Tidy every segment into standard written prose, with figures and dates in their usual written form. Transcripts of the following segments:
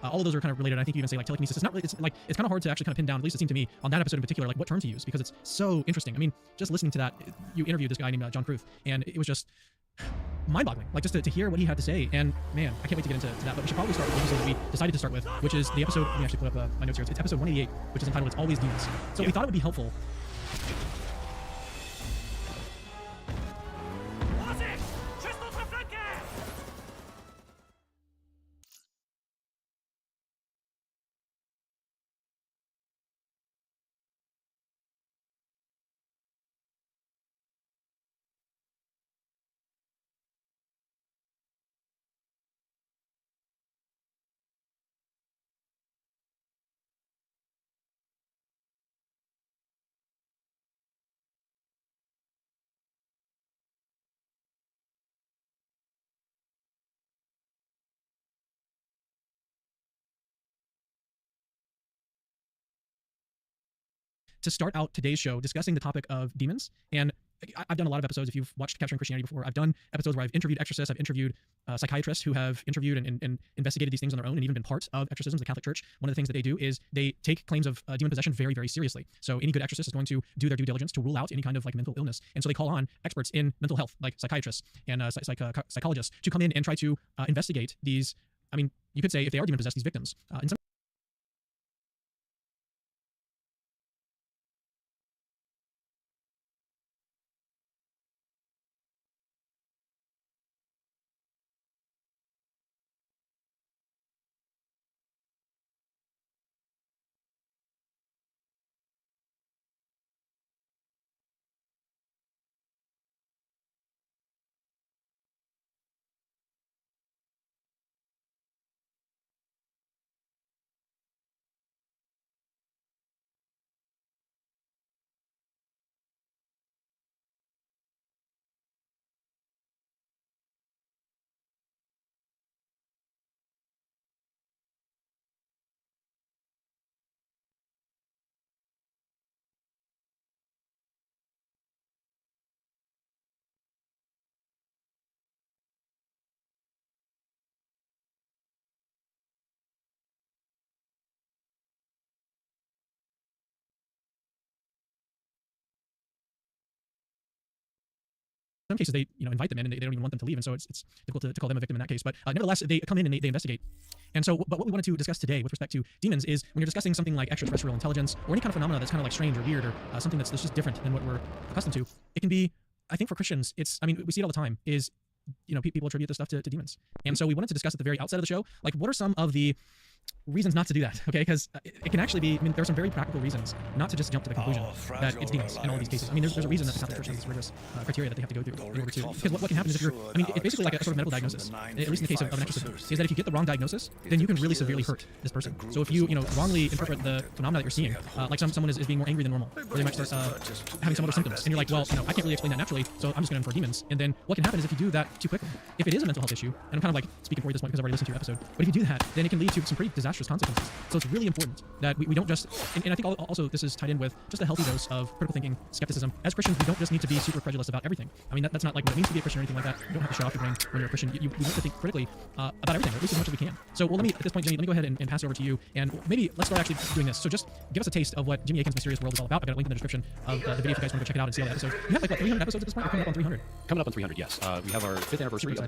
All of those are kind of related. And I think you even say like telekinesis. It's not really. It's like it's kind of hard to actually kind of pin down. At least it seemed to me on that episode in particular, like what term to use because it's so interesting. I mean, just listening to that, you interviewed this guy named John Kruth, and it was just mind-boggling. Like just to hear what he had to say. And man, I can't wait to get into that. But we should probably start with the episode that we decided to start with, which is the episode. Let me actually put up my notes here. It's episode 188, which is entitled "It's Always Demons." So we thought it would be helpful. To start out today's show discussing the topic of demons. And I've done a lot of episodes. If you've watched Capturing Christianity before, I've done episodes where I've interviewed exorcists, I've interviewed psychiatrists who have interviewed and investigated these things on their own and even been part of exorcisms. The Catholic Church, one of the things that they do is they take claims of demon possession very, very seriously. So any good exorcist is going to do their due diligence to rule out any kind of like mental illness. And so they call on experts in mental health, like psychiatrists and psychologists, to come in and try to investigate these. I mean, you could say if they are demon possessed, these victims. In some cases they invite them in and they don't even want them to leave, and so it's difficult to call them a victim in that case. But nevertheless, they come in and they investigate. And so, but what we wanted to discuss today with respect to demons is when you're discussing something like extraterrestrial intelligence or any kind of phenomena that's kind of like strange or weird or something that's just different than what we're accustomed to, it can be, I think for Christians, I mean, we see it all the time, is, people attribute this stuff to demons. And so we wanted to discuss at the very outset of the show, like what are some of the reasons not to do that, okay? Because it can actually be, I mean, there are some very practical reasons not to just jump to the conclusion that it's demons in all of these cases. I mean, there's a reason that the Catholic Church has this rigorous criteria that they have to go through in order to, because what can happen is if you're, I mean, it's basically like a sort of medical diagnosis, at least in the case of an exorcism, is that if you get the wrong diagnosis, then you can really severely hurt this person. So if you, wrongly interpret the phenomena that you're seeing, like someone is being more angry than normal, or they might start having some other symptoms, and you're like, well, I can't really explain that naturally, so I'm just going to infer demons. And then what can happen is if you do that too quickly, if it is a mental health issue, and I'm kind of like speaking for you at this point because I've already listened to your episode, but if you do that, then it can lead to some pretty disastrous consequences. So it's really important that we don't just, and I think also this is tied in with just a healthy dose of critical thinking, skepticism. As Christians, we don't just need to be super credulous about everything. I mean, that's not like what it means to be a Christian or anything like that. You don't have to shut off your brain when you're a Christian. We need to think critically about everything, or at least as much as we can. So, well, at this point, Jimmy, let me go ahead and pass it over to you, and maybe let's start actually doing this. So just give us a taste of what Jimmy Akin's Mysterious World is all about. I've got a link in the description of the video if you guys want to go check it out and see all the episodes. We have like, what, 300 episodes at this point? We're coming up on 300. Coming up on 300, yes. We have our 5th anniversary of the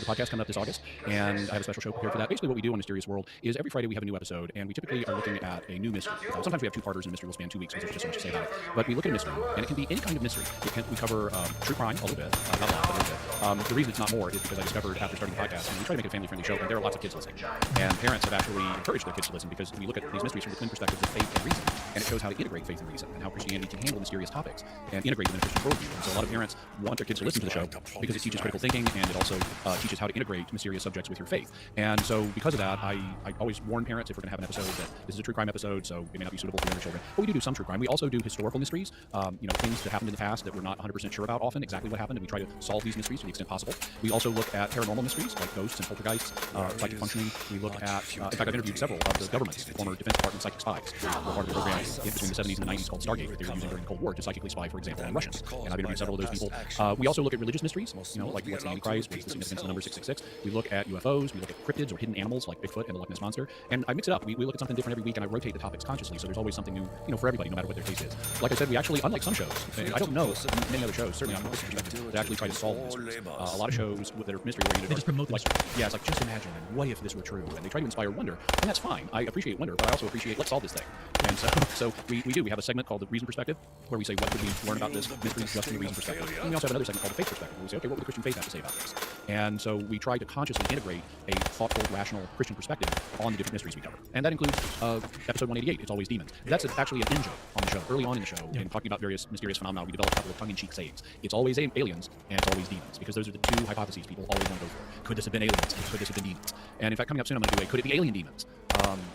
podcast coming up this August, and I have a special show prepared for that. Basically, what we do on Mysterious World is every Friday we have a new episode, and we typically are looking at a new mystery. Sometimes we have 2-parters, and a mystery will span 2 weeks because there's just so much to say about it. But we look at a mystery, and it can be any kind of mystery. We cover true crime a little bit, not a lot, but a little bit. The reason it's not more is because I discovered after starting the podcast, we try to make it a family-friendly show, and there are lots of kids listening. And parents have actually encouraged their kids to listen because we look at these mysteries from the twin perspectives of faith and reason, and it shows how to integrate faith and reason, and how Christianity can handle mysterious topics and integrate them in a Christian worldview. And so a lot of parents want their kids to listen to the show because it teaches critical thinking, and it also teaches how to integrate mysterious subjects with your faith. And so because of that, I always warn warn parents if we're going to have an episode that this is a true crime episode, so it may not be suitable for younger children. But we do some true crime. We also do historical mysteries, things that happened in the past that we're not 100% sure about often, exactly what happened, and we try to solve these mysteries to the extent possible. We also look at paranormal mysteries like ghosts and poltergeists, psychic functioning. We look at, in fact, I've interviewed several of the government's former Defense Department psychic spies who were part of the program between the 70s and the 90s called Stargate that they were using during the Cold War to psychically spy, for example, on Russians. And I've interviewed several of those people. We also look at religious mysteries, like what's the Antichrist, what's the significance of the number 666. We look at UFOs, we look at cryptids or hidden animals like Bigfoot and the Loch Ness Monster. And I mix it up. We look at something different every week, and I rotate the topics consciously, so there's always something new, for everybody, no matter what their taste is. Like I said, we actually, unlike some shows, and I don't know many other shows, certainly on a Christian perspective, that actually try to solve mysteries. A lot of shows that are mystery-oriented, they just promote the mystery. Yeah, it's like, just imagine, and what if this were true? And they try to inspire wonder, and that's fine. I appreciate wonder, but I also appreciate, let's solve this thing. And so we have a segment called the Reason Perspective, where we say, what could we learn about this mystery just from the reason perspective? And we also have another segment called the Faith Perspective, where we say, okay, what would the Christian faith have to say about this? And so we try to consciously integrate a thoughtful, rational Christian perspective on the different mysteries we cover. And that includes episode 188, It's Always Demons. That's actually an in-joke on the show. Early on in the show, in talking about various mysterious phenomena, we developed a couple of tongue-in-cheek sayings. It's always aliens, and it's always demons, because those are the two hypotheses people always want to go for. Could this have been aliens? Could this have been demons? And in fact, coming up soon, I'm going to do a Could It Be Alien Demons?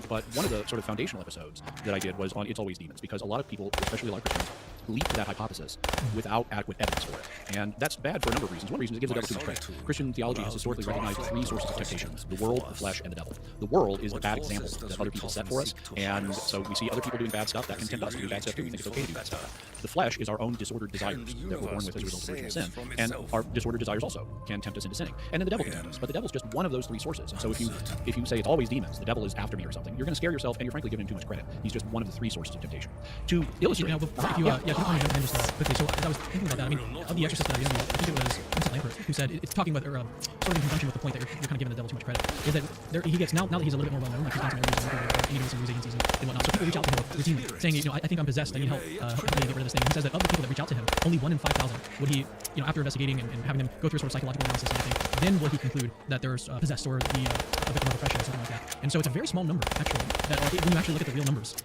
But one of the sort of foundational episodes that I did was on It's Always Demons, because a lot of people, especially a lot of Christians, leap to that hypothesis without adequate evidence for it. And that's bad for a number of reasons. One reason is it gives the devil too much credit. Christian theology has historically recognized three sources of temptation: the world, the flesh, and the devil. The world is the bad example that other people set for us, and so we see other people doing bad stuff that can tempt us to do bad stuff too. We think it's okay to do bad stuff. The flesh is our own disordered desires that we're born with as a result of original sin, and our disordered desires also can tempt us into sinning. And then the devil can tempt us, but the devil's just one of those three sources. And so if you say it's always demons, the devil is after me or something, you're going to scare yourself, and you're frankly giving him too much credit. He's just one of the three sources of temptation. To illustrate, if you don't mind jumping in just quickly, so I was thinking about that. I mean, of the Exorcist that I interviewed, I think it was Vincent Lampert who said it's talking about, sort of in conjunction with the point that you're kind of giving the devil too much credit, is that he gets now that he's a little bit more well known, like he's done some interviews with some news agencies and whatnot. So people reach out to him routinely, saying, I think I'm possessed. I need help. Help me get rid of this thing. He says that of the people that reach out to him, only 1 in 5,000 would he, after investigating and having them go through a sort of psychological analysis and everything, then will he conclude that there's possessed or the a victim of oppression or something like that. And so it's a very small number actually that when you actually look at the real numbers,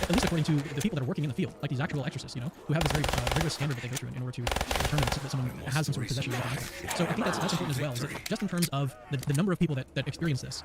at least according to the people that are working in the field, like these actual exorcists, who have this very rigorous standard that they go through in order to determine that someone has some sort of possession or anything like that. So I think that's important as well, is that just in terms of the number of people that experience this,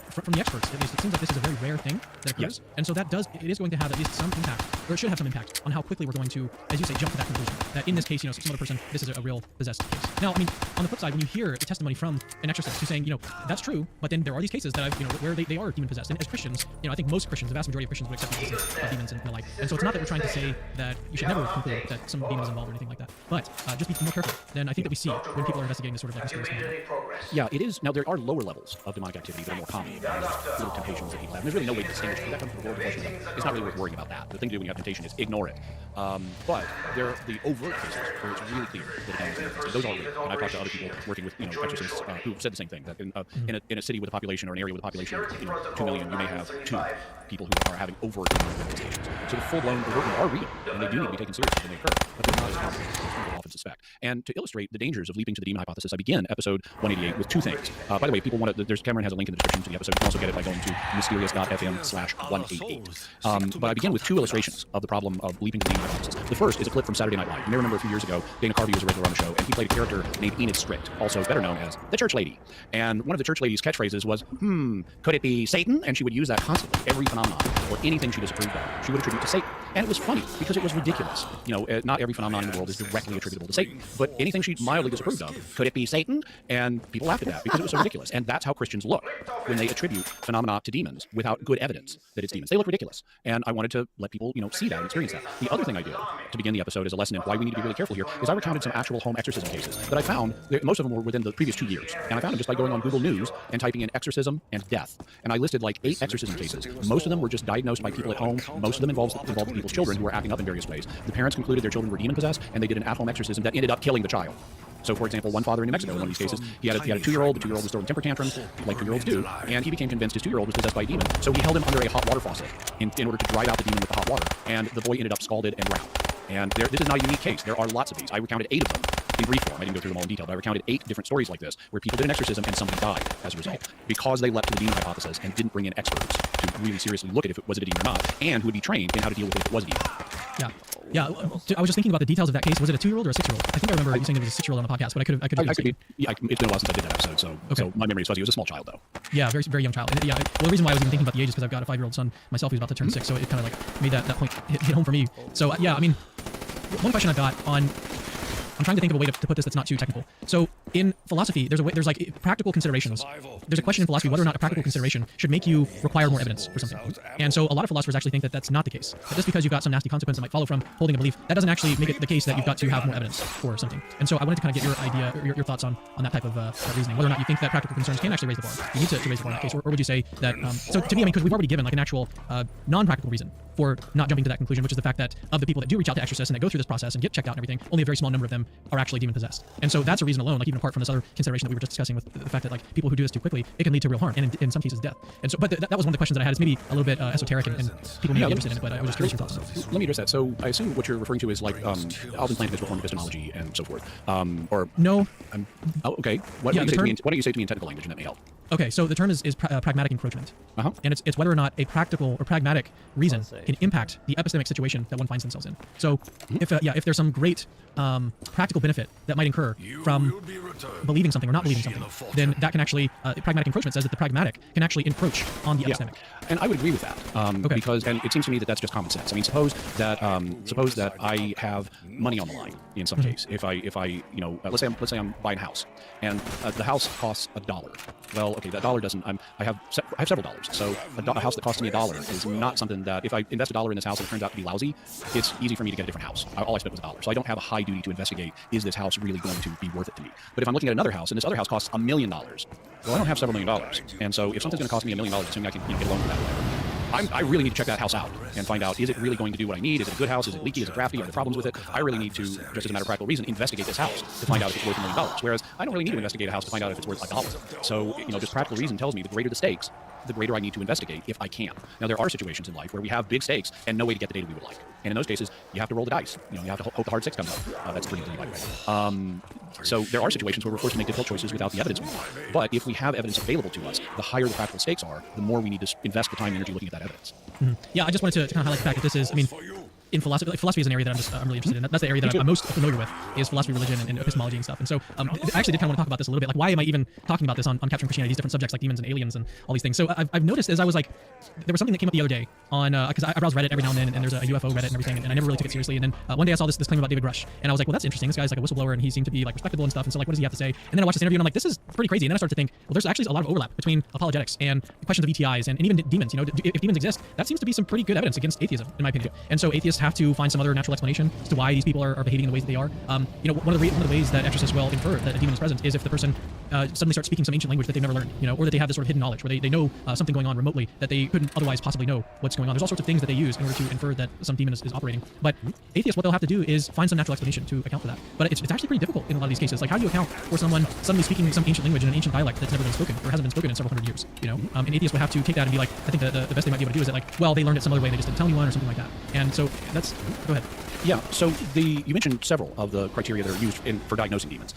from the experts at least, it seems like this is a very rare thing that occurs. Yes. And so it is going to have at least some impact, or it should have some impact, on how quickly we're going to, as you say, jump to that conclusion. That in this case, some other person, this is a real possessed case. Now, I mean, on the flip side, when you hear a testimony from an exorcist who's saying, that's true, but then there are these cases that where they are demon possessed. And as Christians, I think most Christians, the vast majority of Christians would accept the existence of demons and the like. And so it's not that we're trying to say that you should never conclude that some demon is involved or anything like that. But just be more careful than I think that we see when people are investigating this sort of like mysterious phenomenon. Yeah, it is. Now, there are lower levels of demonic activity that are more common. Little temptations that people have. And there's really no way to distinguish that comes from the world of flesh and blood. It's not really worth worrying about that. The thing to do when you have temptation is ignore it. But there are the overt cases where it's really clear that it is. Those are real. And I've talked to other people working with exorcists who said the same thing, that in a city with a population or an area with a population of 2 million, you may have 2 people who are having overt manifestations. So the full-blown overt ones are real, and they do need to be taken seriously when they occur, but they're not as common as people often suspect. And to illustrate the dangers of leaping to the demon hypothesis, I begin episode 188 with 2 things. By the way, people want to, Cameron has a link in the description to the episode. You can also get it by going to mysterious.fm/188. But I begin with 2 illustrations of the problem of leaping to the demon hypothesis. The first is a clip from Saturday Night Live. You may remember a few years ago, Dana Carvey was a regular on the show, and he played a character named Enid Strict, also better known as the Church Lady. And one of the Church Lady's catchphrases was, could it be Satan? And she would use that constantly. Every phenomenon or anything she disapproved of, she would attribute to Satan. And it was funny because it was ridiculous. Not every phenomenon in the world is directly attributable to Satan, but anything she mildly disapproved of, could it be Satan? And people laughed at that because it was so ridiculous. And that's how Christians look when they attribute phenomena to demons without good evidence that it's demons. They look ridiculous. And I wanted to let people, see that and experience that. The other thing I did to begin the episode as a lesson in why we need to be really careful here is I recounted some actual home exorcism cases that I found, most of them were within the previous 2 years. And I found them just by going on Google News and typing in exorcism and death. And I listed like 8 exorcism cases. Most of them were just diagnosed by people at home. Most of them involved people's children who were acting up in various ways. The parents concluded their children were demon possessed, and they did an at-home exorcism that ended up killing the child. So, for example, one father in New Mexico, in one of these cases, he had a 2-year-old. The 2-year-old was throwing temper tantrums, like 2-year-olds do, and he became convinced his 2-year-old was possessed by a demon. So he held him under a hot water faucet in order to drive out the demon with the hot water, and the boy ended up scalded and drowned. And this is not a unique case. There are lots of these. I recounted 8 of them in brief form. I didn't go through them all in detail, but I recounted 8 different stories like this where people did an exorcism and somebody died as a result because they leapt to the demon hypothesis and didn't bring in experts to really seriously look at if it was a demon or not, and who would be trained in how to deal with it if it was a demon. Yeah. Yeah, I was just thinking about the details of that case. Was it a 2-year-old or a 6-year-old? I think I remember you saying it was a 6-year-old on the podcast, but I could have. I could be. Yeah, it's been a while since I did that episode, so my memory is fuzzy. It was a small child though. Yeah, very very young child. And yeah, well, the reason why I was even thinking about the age is because I've got a 5-year-old son myself who's about to turn 6, so it kind of like made that point hit home for me. So yeah, I mean, one question I've got on. I'm trying to think of a way to put this that's not too technical. So in philosophy, there's like practical considerations. There's a question in philosophy whether or not a practical consideration should make you require more evidence for something. And so a lot of philosophers actually think that that's not the case. That just because you've got some nasty consequence that might follow from holding a belief, that doesn't actually make it the case that you've got to have more evidence for something. And so I wanted to kind of get your idea, or your thoughts on that type of reasoning, whether or not you think that practical concerns can actually raise the bar. You need to raise the bar in that case, or would you say that? So to me, I mean, because we've already given like an actual non-practical reason for not jumping to that conclusion, which is the fact that of the people that do reach out to exorcists and that go through this process and get checked out and everything, only a very small number of them are actually demon possessed. And so that's a reason alone, like even apart from this other consideration that we were just discussing with the fact that like people who do this too quickly, it can lead to real harm and in some cases death. And so, but that was one of the questions that I had. It's maybe a little bit esoteric and people may be interested in it, but I was just curious your thoughts on it. Let me address that. So I assume what you're referring to is like Alvin Plantinga's Reformed Epistemology and so forth. Or no. Oh, okay. Why don't you say to me in technical language, and that may help. Okay, so the term is pragmatic encroachment, and it's whether or not a practical or pragmatic reason can impact the epistemic situation that one finds themselves in. So, if there's some great practical benefit that might incur from believing something or not believing something, then that can actually pragmatic encroachment says that the pragmatic can actually encroach on the epistemic. And I would agree with that because, and it seems to me that that's just common sense. I mean, suppose that I have money on the line in some case. If I let's say I'm buying a house and the house costs $1. Well, okay, that dollar doesn't. I have several dollars. So a house that costs me $1 is not something that if I invest $1 in this house and it turns out to be lousy, it's easy for me to get a different house. All I spent was $1, so I don't have a high duty to investigate. Is this house really going to be worth it to me? But if I'm looking at another house and this other house costs $1 million, well, I don't have several $1 million, and so if something's going to cost me $1 million, assuming I can get a loan for that, I really need to check that house out and find out, is it really going to do what I need? Is it a good house? Is it leaky? Is it drafty? Are there problems with it? I really need to, just as a matter of practical reason, investigate this house to find out if it's worth $1 million. Whereas I don't really need to investigate a house to find out if it's worth $1. So, just practical reason tells me the greater the stakes, the greater I need to investigate if I can. Now, there are situations in life where we have big stakes and no way to get the data we would like. And in those cases, you have to roll the dice. You have to hope the hard 6 comes up. That's 3 by the way. So there are situations where we're forced to make difficult choices without the evidence we need. But if we have evidence available to us, the higher the practical stakes are, the more we need to invest the time and energy looking at that evidence. Yeah, I just wanted to kind of highlight the fact that this is, I mean, in philosophy is an area that I'm really interested in. That's the area that I'm most familiar with, is philosophy, religion, and epistemology and stuff. And so I actually did kind of want to talk about this a little bit. Like, why am I even talking about this on Capturing Christianity, these different subjects like demons and aliens and all these things? So I've noticed as I was like, there was something that came up the other day on, because I browse Reddit every now and then, and there's a UFO Reddit and everything, and I never really took it seriously. And then one day I saw this claim about David Grush, and I was like, well, that's interesting. This guy's like a whistleblower, and he seemed to be like respectable and stuff. And so like, what does he have to say? And then I watched this interview, and I'm like, this is pretty crazy. And then I started to think, well, there's actually a lot of overlap between apologetics and questions of ETIs and even demons. If demons exist, that seems to be some pretty good evidence against atheism, in my opinion. And so atheists have to find some other natural explanation as to why these people are behaving in the ways that they are. One of the ways that exorcists will infer that a demon is present is if the person suddenly starts speaking some ancient language that they've never learned, or that they have this sort of hidden knowledge, where they know something going on remotely that they couldn't otherwise possibly know what's going on. There's all sorts of things that they use in order to infer that some demon is operating. But atheists, what they'll have to do is find some natural explanation to account for that. But it's actually pretty difficult in a lot of these cases. Like, how do you account for someone suddenly speaking some ancient language in an ancient dialect that's never been spoken or hasn't been spoken in several hundred years? And atheists would have to take that and be like, I think the best they might be able to do is that, like, well, they learned it some other way and they just didn't tell anyone or something like that. And so that's, go ahead. Yeah, so you mentioned several of the criteria that are used for diagnosing demons.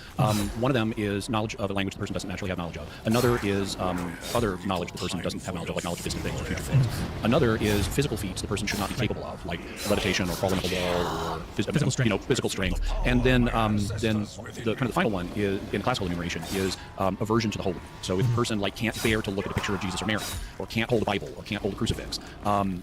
One of them is knowledge of a language the person doesn't naturally have knowledge of. Another is other knowledge the person doesn't have knowledge of, like knowledge of distant things or future things. Another is physical feats the person should not be capable of, like levitation or crawling up a wall or physical strength. And then the final one is, in classical enumeration, is aversion to the holy. So if the person can't bear to look at a picture of Jesus or Mary, or can't hold a Bible, or can't hold a crucifix,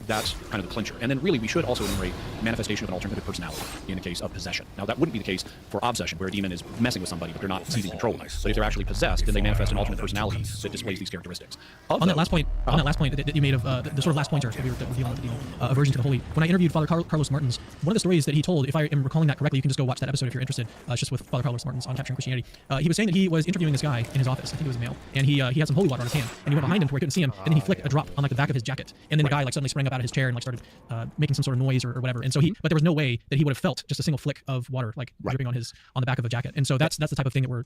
that's kind of the clincher. And then really we should also enumerate manifestation of an alternative personality in the case of possession. Now that wouldn't be the case for obsession, where a demon is messing with somebody but they're not seizing control of them. But if they're actually possessed, then they manifest an alternate personality that displays these characteristics. On that last point that you made of the sort of last pointer that we're dealing with, the demon, aversion to the holy. When I interviewed Father Carlos Martins, one of the stories that he told, if I am recalling that correctly, you can just go watch that episode if you're interested. It's just with Father Carlos Martins on Capturing Christianity. He was saying that he was interviewing this guy in his office. I think it was a male, and he had some holy water on his hand, and he went behind him to where he couldn't see him, and then he flicked a drop on the back of his jacket, and then the guy suddenly sprang up out of his chair and started making some sort of noise or whatever. And so but there was no way that he would have felt just a single flick of water dripping on the back of a jacket. And so that's the type of thing that we're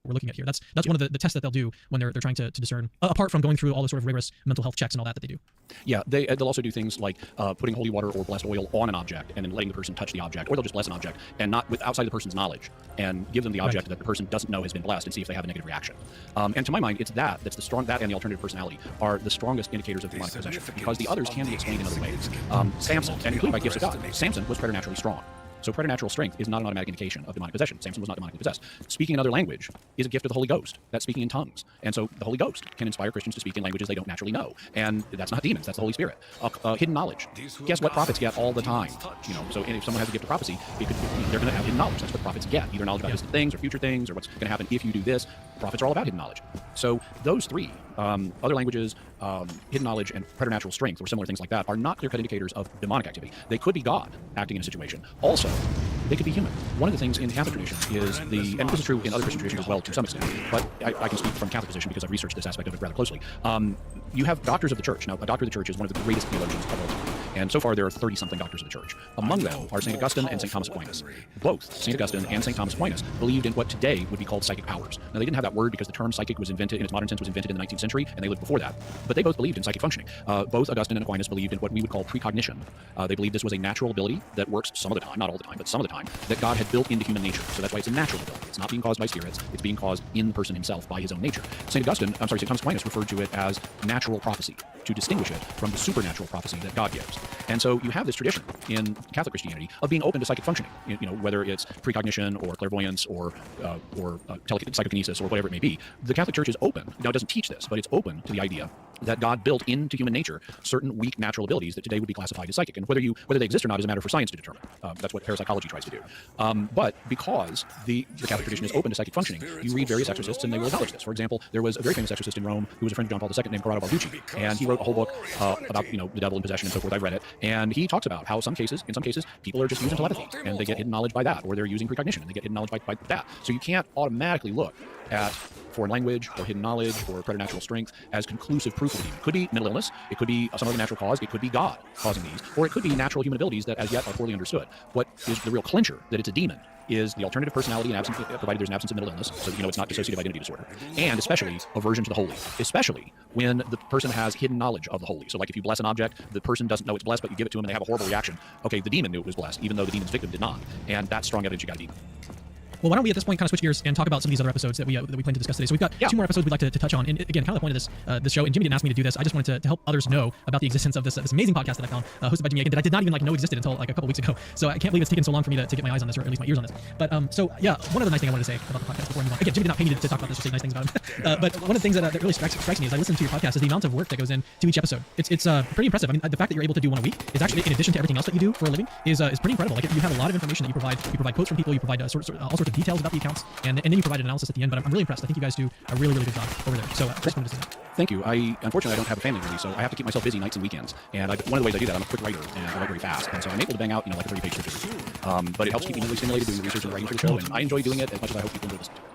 we're looking at here. That's one of the tests that they'll do when they're trying to discern, apart from going through all the sort of rigorous mental health checks and all that they do. Yeah, they'll also do things like putting holy water or blessed oil on an object and then letting the person touch the object, or they'll just bless an object and not outside the person's knowledge and give them the object that the person doesn't know has been blessed and see if they have a negative reaction. And to my mind, it's that and the alternative personality are the strongest indicators of demonic possession, because the others can be explained in other ways. Samson, and including by gifts of God, Samson was preternaturally strong. So preternatural strength is not an automatic indication of demonic possession. Samson was not demonically possessed. Speaking another language is a gift of the Holy Ghost. That's speaking in tongues. And so the Holy Ghost can inspire Christians to speak in languages they don't naturally know. And that's not demons, that's the Holy Spirit. Hidden knowledge. Guess what prophets get all the time? So if someone has a gift of prophecy, they're going to have hidden knowledge. That's what prophets get. Either knowledge about distant things or future things or what's going to happen if you do this. Prophets are all about hidden knowledge. So those three, other languages, hidden knowledge, and preternatural strength, or similar things like that, are not clear-cut indicators of demonic activity. They could be God acting in a situation. Also, they could be human. One of the things in the Catholic tradition is and this is true in other Christian traditions as well to some extent, but I can speak from Catholic position because I've researched this aspect of it rather closely. You have doctors of the church. Now, a doctor of the church is one of the greatest theologians of all time. And so far, there are 30-something doctors of the church. Among them are St. Augustine and St. Thomas Aquinas. Both St. Augustine and St. Thomas Aquinas believed in what today would be called psychic powers. Now, they didn't have that word because the term psychic was invented, in its modern sense, was invented in the 19th century, and they lived before that. But they both believed in psychic functioning. Both Augustine and Aquinas believed in what we would call precognition. They believed this was a natural ability that works some of the time, not all the time, but some of the time, that God had built into human nature. So that's why it's a natural ability. It's not being caused by spirits. It's being caused in the person himself by his own nature. St. Thomas Aquinas referred to it as natural prophecy to distinguish it from the supernatural prophecy that God gives. And so you have this tradition in Catholic Christianity of being open to psychic functioning, whether it's precognition or clairvoyance or psychokinesis or whatever it may be. The Catholic Church is open. Now, it doesn't teach this, but it's open to the idea that God built into human nature certain weak natural abilities that today would be classified as psychic. And whether they exist or not is a matter for science to determine. That's what parapsychology tries to do. But because the Catholic tradition is open to psychic functioning, you read various exorcists and they will acknowledge this. For example, there was a very famous exorcist in Rome who was a friend of John Paul II named Corrado Balducci, and he wrote a whole book about the devil and possession and so forth. I've read it, and he talks about how in some cases people are just using telepathy and they get hidden knowledge by that, or they're using precognition and they get hidden knowledge by that. So you can't automatically look at foreign language or hidden knowledge or preternatural strength as conclusive proof of a demon. It could be mental illness, it could be some other natural cause, it could be God causing these, or it could be natural human abilities that as yet are poorly understood. What is the real clincher that it's a demon is the alternative personality and absence, provided there's an absence of mental illness, so it's not dissociative identity disorder, and especially aversion to the holy, especially when the person has hidden knowledge of the holy. So like if you bless an object, the person doesn't know it's blessed, but you give it to them and they have a horrible reaction. Okay, the demon knew it was blessed, even though the demon's victim did not, and that's strong evidence you got a demon. Well, why don't we at this point kind of switch gears and talk about some of these other episodes that we plan to discuss today. So we've got two more episodes we'd like to touch on. And again, kind of the point of this show, and Jimmy didn't ask me to do this. I just wanted to help others know about the existence of this amazing podcast that I found, hosted by Jimmy Akin, that I did not even know existed until a couple weeks ago. So I can't believe it's taken so long for me to get my eyes on this, or at least my ears on this. But one other nice thing I wanted to say about the podcast before I move on. Again, Jimmy did not pay me to talk about this or say nice things about him. But one of the things that really strikes me as I listen to your podcast is the amount of work that goes into each episode. It's pretty impressive. I mean, the fact that you're able to do one a week is actually, in addition to everything else that you do for a living, is pretty incredible. Like, you have a lot of information that you provide. You provide quotes from people. You provide all sorts of details about the accounts. And then you provide an analysis at the end, but I'm really impressed. I think you guys do a really, really good job over there. So just wanted to say that. Thank you. Unfortunately, I don't have a family really, so I have to keep myself busy nights and weekends. And one of the ways I do that, I'm a quick writer, and I write very fast. And so I'm able to bang out, like a 30-page script. But it helps keep me mentally stimulated doing the research and writing for the show, and I enjoy doing it as much as I hope people enjoy listening to it.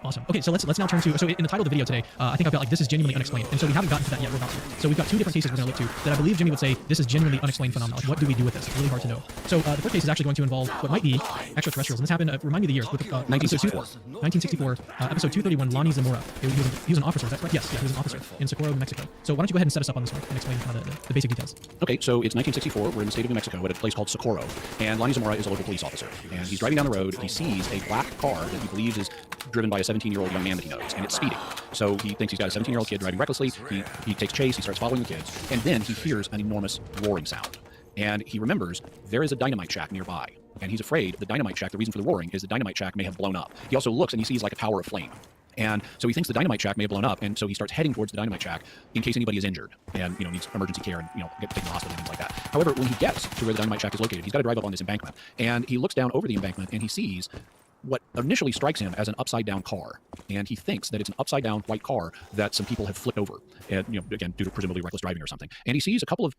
Awesome. Okay, so let's now turn to, so in the title of the video today, I think I've got like, this is genuinely unexplained. And so we haven't gotten to that yet. We're about to. So we've got two different cases we're going to look to that I believe Jimmy would say, this is genuinely unexplained phenomenon. Like, what do we do with this? It's really hard to know. So the first case is actually going to involve what might be extraterrestrials. And this happened, remind me of the years, with 1964, episode 231, Lonnie Zamora. He was an officer, is that correct? Yes, he was an officer in Socorro, New Mexico. So why don't you go ahead and set us up on this one and explain kind of the basic details. Okay, so it's 1964. We're in the state of New Mexico at a place called Socorro. And Lonnie Zamora is a local police officer. And he's driving down the road. He sees a black car that he believes is driven by a 17-year-old young man that he knows, and it's speeding. So he thinks he's got a 17-year-old kid driving recklessly. He takes chase. He starts following the kids, and then he hears an enormous roaring sound. And he remembers there is a dynamite shack nearby, and he's afraid the dynamite shack, the reason for the roaring is the dynamite shack may have blown up. He also looks and he sees like a tower of flame. And so he thinks the dynamite shack may have blown up, and so he starts heading towards the dynamite shack in case anybody is injured and needs emergency care and get taken to the hospital and things like that. However, when he gets to where the dynamite shack is located, he's got to drive up on this embankment, and he looks down over the embankment and he sees what initially strikes him as an upside-down car, and he thinks that it's an upside-down white car that some people have flipped over, and again due to presumably reckless driving or something. And he sees a couple of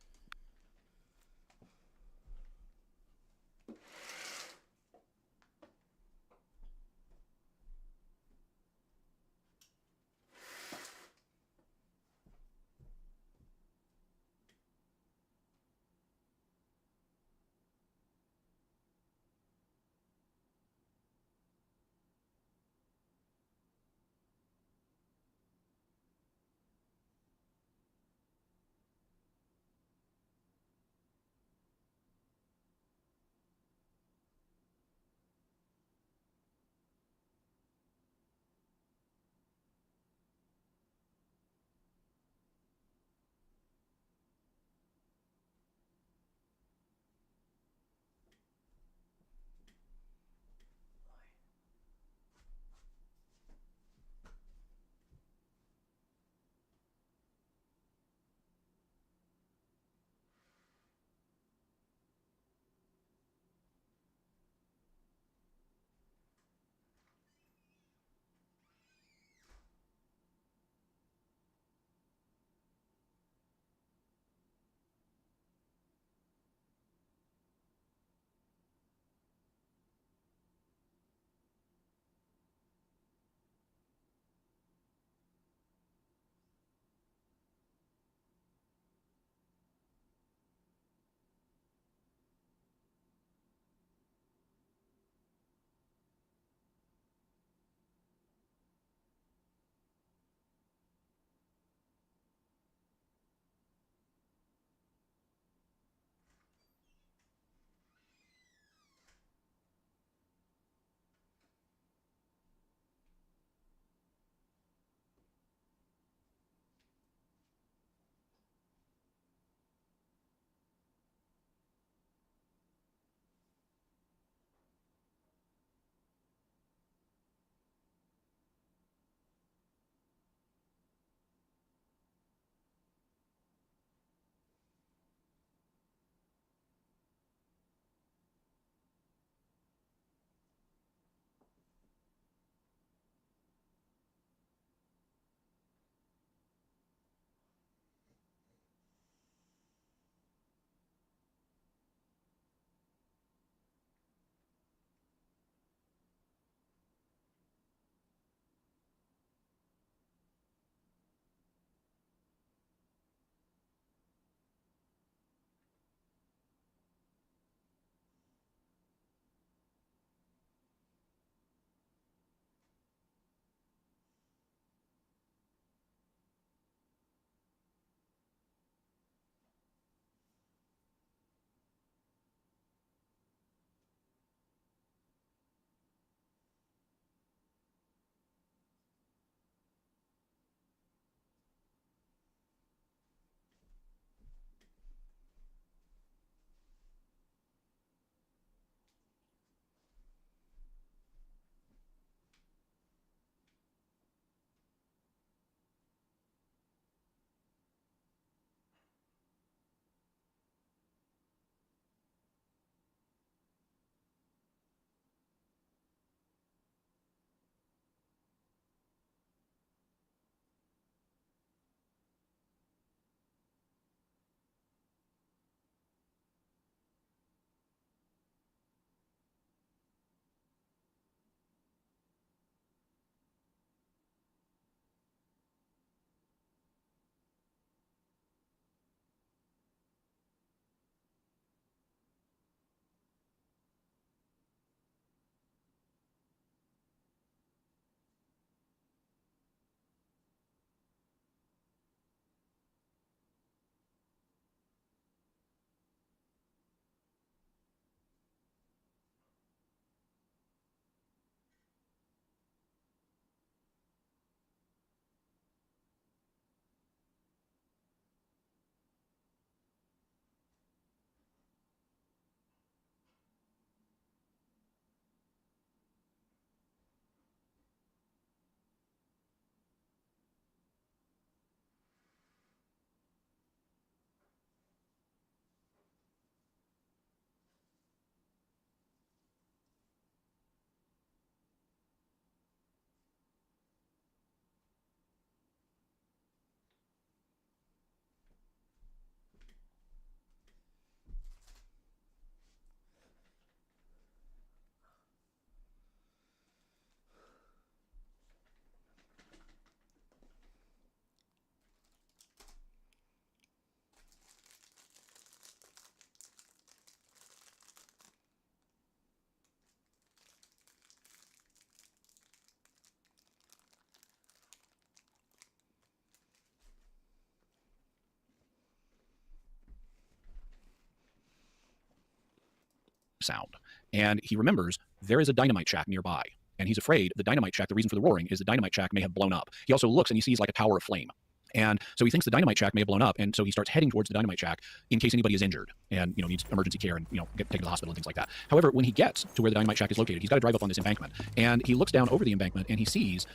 sound. And he remembers there is a dynamite shack nearby. And he's afraid the dynamite shack, the reason for the roaring is the dynamite shack may have blown up. He also looks and he sees like a tower of flame. And so he thinks the dynamite shack may have blown up, and so he starts heading towards the dynamite shack in case anybody is injured and needs emergency care and get taken to the hospital and things like that. However, when he gets to where the dynamite shack is located, he's got to drive up on this embankment, and he looks down over the embankment and he sees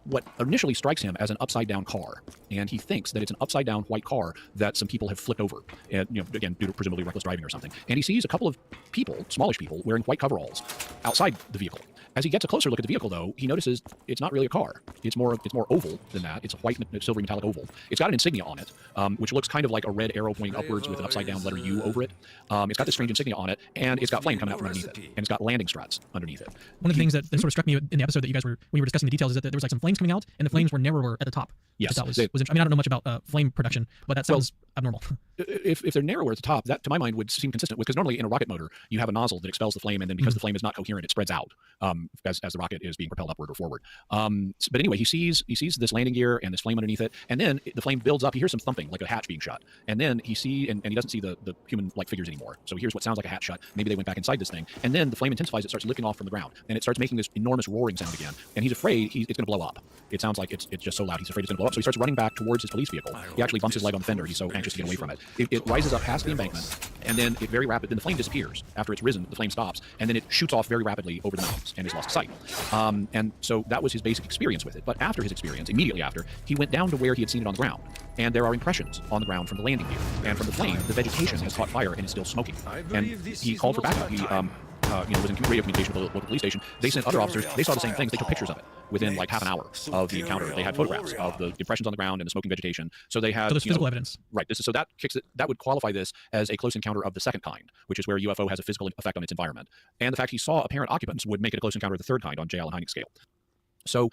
what initially strikes him as an upside-down car, and he thinks that it's an upside-down white car that some people have flipped over, and again due to presumably reckless driving or something. And he sees a couple of people, smallish people, wearing white coveralls outside the vehicle. As he gets a closer look at the vehicle, though, he notices it's not really a car. It's more oval than that. It's a white, silvery metallic oval. It's got an insignia on it, which looks kind of like a red arrow pointing upwards with an upside-down letter U over it. It's got this strange insignia on it, and it's got flame coming out from underneath it, and it's got landing struts underneath it. One of the things that sort of struck me in the episode that you guys when you were discussing the details, is that there was like some flames coming out, and the flames were narrower at the top. Yes, that was I mean, I don't know much about flame production, but that sounds abnormal. If they're narrower at the top, that to my mind would seem consistent with, because normally in a rocket motor you have a nozzle that expels the flame, and then because the flame is not coherent, it spreads out as the rocket is being propelled upward or forward. But anyway, he sees this landing gear and this flame underneath it, and then the flame builds up. He hears some thumping, like a hatch being shut, and then he sees and he doesn't see the human-like figures anymore. So he hears what sounds like a hatch shut. Maybe they went back inside this thing, and then the flame intensifies. It starts licking off from the ground, and it starts making this enormous roaring sound again. And he's afraid it's going to blow up. It sounds like it's just so loud. He's afraid it's going to blow up. So he starts running back towards his police vehicle. He actually bumps his leg on the fender. He's so anxious to get away from it. It rises up past the embankment, and then then the flame disappears. After it's risen, the flame stops, and then it shoots off very rapidly over the mountains and is lost sight. And so that was his basic experience with it. But after his experience, immediately after, he went down to where he had seen it on the ground, and there are impressions on the ground from the landing gear, and from the flame, the vegetation has caught fire and is still smoking. And he called for backup. He was in radio communication with the local police station. They sent other officers. They saw the same things. They took pictures of it within like half an hour of the encounter. They had photographs of the impressions on the ground and the smoking vegetation. So they had physical evidence. Right. So that kicks it. That would qualify this as a close encounter of the second kind, which is where a UFO has a physical effect on its environment. And the fact he saw apparent occupants would make it a close encounter of the third kind on J. Allen Hynek scale. So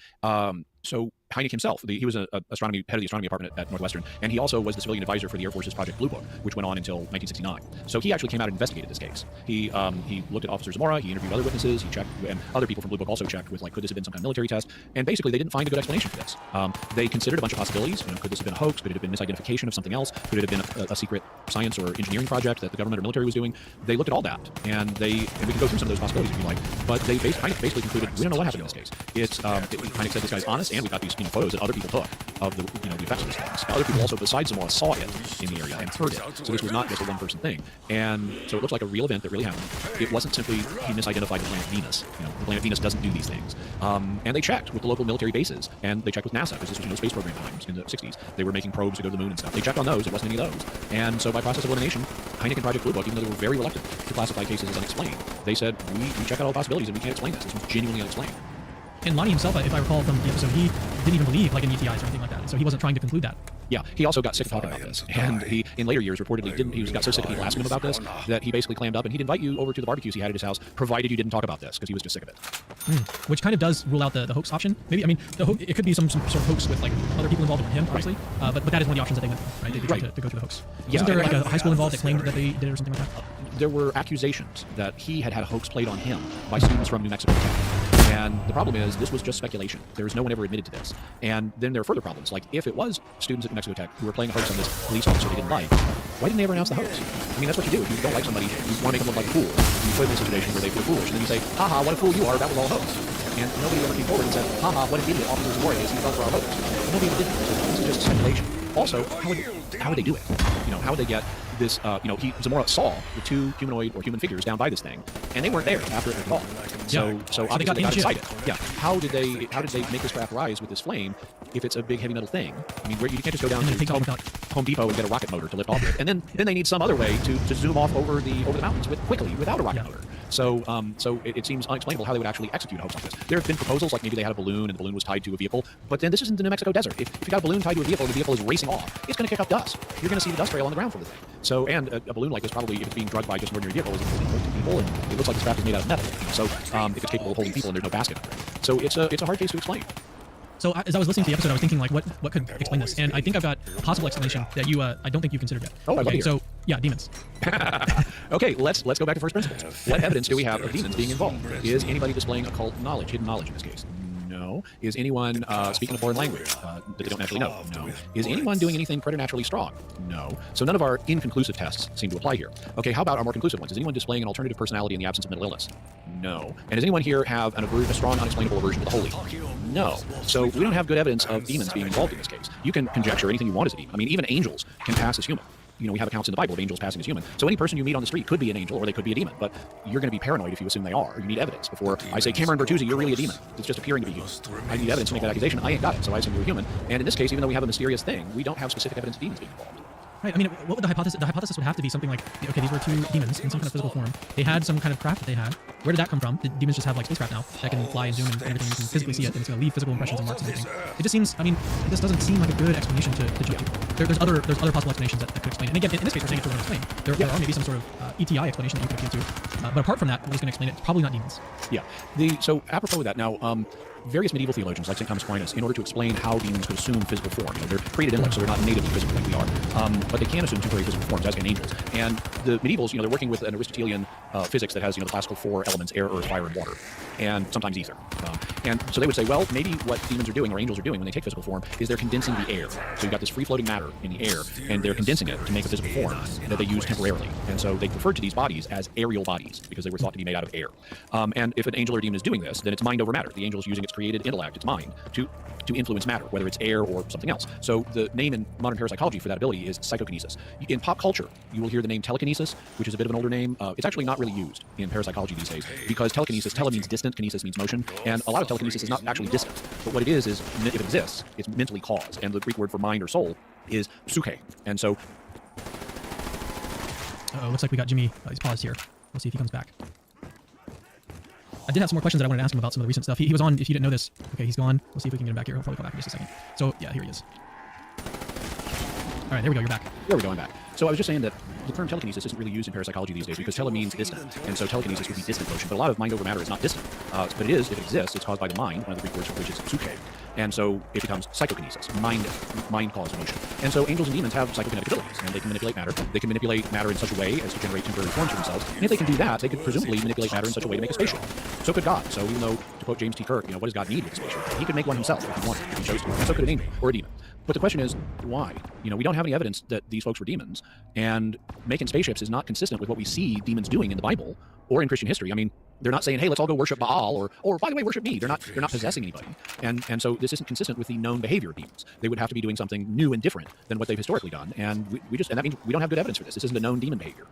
Hynek himself, he was a head of the astronomy department at Northwestern, and he also was the civilian advisor for the Air Force's Project Blue Book, which went on until 1969. So he actually came out and investigated this case. He looked at Officer Zamora, he interviewed other witnesses, he checked, and other people from Blue Book also checked with, like, could this have been some kind of military test? And basically, they didn't find a good explanation for this. They considered a bunch of possibilities. Could this have been a hoax? Could it have been misidentification of something else? Could it have been a secret science or engineering project that the government or military was doing? They looked at all that, and we can go through some of those possibilities if you like. But Hynek basically concluded we don't know what happened in this case. Hynek said this guy's honest, and we got these photos that other people took of the effects of these things. Now, other people also besides Zamora saw it in the area and heard it. So this was not just a one-person thing. And so it looks like a real event that really happened. It wasn't simply he misidentified the planet Venus. The planet Venus doesn't do these things. And they checked with the local military bases, and they checked with NASA, because this was space program times in the 60s. They were making probes to go to the moon and stuff. They checked on those. It wasn't any of those. And so by process of elimination, Hynek and Project Blue Book, even though they were very reluctant to classify cases as unexplained, they said, we check out all the possibilities and we can't explain this. This was genuinely unexplained. And Lonnie himself, if I recall from the episode, he didn't even believe like in ETIs or anything like that. So he wasn't trying to conclude that. Yeah, he also got sick of talking about this, and he, in later years, reportedly didn't. He got so sick of people asking him about this that he basically clammed up, and he'd invite you over to the barbecues he had at his house, provided you didn't talk about this, because he was just sick of it. Which kind of does rule out the hoax option. Maybe, I mean, it could be some sort of hoax with like other people involved with him, obviously. But that is one of the options that they went for, right? They tried to go to the hoax. Yeah, Wasn't there like a high school involved that claimed that they did it or something like that? There were accusations that he had a hoax played on him by students from New Mexico Tech. And the problem is, this was just speculation. There's no one ever admitted to this. And then there are further problems. Like, if it was students at New Mexico Tech who were playing a hoax on this police officer they didn't like, why didn't they ever announce the hoax? I mean, that's what you do. If you don't like somebody, you want to make them look like a fool. You put them in a situation where they feel foolish, and then you say, haha, what a fool you are, that was all a hoax. And nobody ever came forward and said, haha, what an idiot Officer Zamora is, he fell for our hoax. And nobody ever did that. This is just speculation. Also, how would they do it? How would they get this? Zamora saw the two humanoid or human figures down by this thing, and they weren't there after it had fallen. So obviously they got excited. Yeah. How did they make this craft rise with this flame if it's a big heavy metal thing? I mean, you can't just go down to Home Depot and get a rocket motor to lift off with, and then they need some other way to zoom off over the mountains quickly without a rocket motor. So it seems unexplainable how they would actually execute a hoax like this. There have been proposals like maybe they had a balloon and the balloon was tied to a vehicle, but then this isn't the New Mexico desert. If you got a balloon tied to a vehicle and the vehicle is racing off, it's going to kick up dust. You're going to see the dust trail on the ground for the thing. So, and a balloon like this probably, if it's being drugged by just an ordinary vehicle, is holding people, and it looks like this craft is made out of metal. So if it's capable of holding people and there's no basket under it. So it's a hard case to explain. So as I was listening to the episode, I was thinking like, what could explain this? And I think I've got a possible explanation that I don't think you've considered yet. Oh, okay. So yeah, demons. Okay, let's go back to first principles. What evidence do we have of demons being involved? Is anybody displaying occult knowledge, hidden knowledge in this case? No. Is anyone speaking a foreign language that they don't naturally know? No. Is anyone doing anything preternaturally strong? No. So none of our inconclusive tests seem to apply here. Okay, how about our more conclusive ones? Is anyone displaying an alternative personality in the absence of mental illness? No. And does anyone here have a strong, unexplainable aversion to the holy? No. So we don't have good evidence of demons being involved in this case. You can conjecture anything you want as a demon. I mean, even angels can pass as human. You know, we have accounts in the Bible of angels passing as human. So any person you meet on the street could be an angel or they could be a demon, but you're going to be paranoid if you assume they are. You need evidence before I say, Cameron Bertuzzi, you're really a demon. It's just appearing to be human. I need evidence to make that accusation. I ain't got it, so I assume you're human. And in this case, even though we have a mysterious thing, we don't have specific evidence of demons being involved. Right. I mean, what would the hypothesis? The hypothesis would have to be something like, okay, these were two demons in some kind of physical form. They had some kind of craft that they had. Where did that come from? Did demons just have like spacecraft now that can fly and zoom and everything? You can physically see it, and it's going to leave physical impressions and marks and everything. It just seems. I mean, this doesn't seem like a good explanation to Jewish people. There's other possible explanations that could explain it. And again, in this case, we're saying it's going to explain. There are maybe some sort of ETI explanation that you could appeal to. But apart from that, what is going to explain it? It's probably not demons. Yeah. So apropos of that, now. Various medieval theologians, like St. Thomas Aquinas, in order to explain how demons could assume physical form, they're created intellect, so they're not natively physical like we are, but they can assume temporary physical forms, as can angels. And the medievals, they're working with an Aristotelian physics that has, the classical four elements: air, earth, fire, and water, and sometimes ether. And so they would say, well, maybe what demons are doing, or angels are doing when they take physical form, is they're condensing the air. So you've got this free-floating matter in the air, and they're condensing it to make a physical form that they use temporarily. And so they referred to these bodies as aerial bodies, because they were thought to be made out of air. And if an angel or demon is doing this, then it's mind over matter. The angel is using its created intellect, its mind, to influence matter, whether it's air or something else. So the name in modern parapsychology for that ability is psychokinesis. In pop culture, you will hear the name telekinesis, which is a bit of an older name. It's actually not really used in parapsychology these days, because telekinesis, tele means distant, kinesis means motion, and a lot of telekinesis is not actually distant. But what it is if it exists, it's mentally caused, and the Greek word for mind or soul is psyche. And so... Looks like we got Jimmy. He's paused here. We'll see if he comes back. I did have some more questions that I wanted to ask him about some of the recent stuff. He was on, if you didn't know this. Okay, he's gone. We'll see if we can get him back here. He'll probably come back in just a second. So, yeah, here he is. All right, there we go. You're back. There we go. I'm back. So I was just saying that the term telekinesis isn't really used in parapsychology these days, because tele means distant, and so telekinesis would be distant motion. But a lot of mind over matter is not distant. But it is, if it exists, it's caused by the mind, one of the Greek words for which is psyche. And so it becomes psychokinesis, mind-caused motion. And so angels and demons have psychokinetic abilities, and they can manipulate matter. They can manipulate matter in such a way as to generate temporary forms for themselves. And if they can do that, they could presumably manipulate matter in such a way to make a spaceship. So could God. So even though, to quote James T. Kirk, what does God need with a spaceship? He could make one himself if he wanted, if he chose to. And so could an angel or a demon. But the question is, why? We don't have any evidence that these folks were demons, and making spaceships is not consistent with what we see demons doing in the Bible or in Christian history. I mean, they're not saying, hey, let's all go worship Baal, or by the way, worship me. They're not possessing anybody. And so this isn't consistent with the known behavior of demons. They would have to be doing something new and different than what they've historically done. And that means we don't have good evidence for this. This isn't a known demon behavior.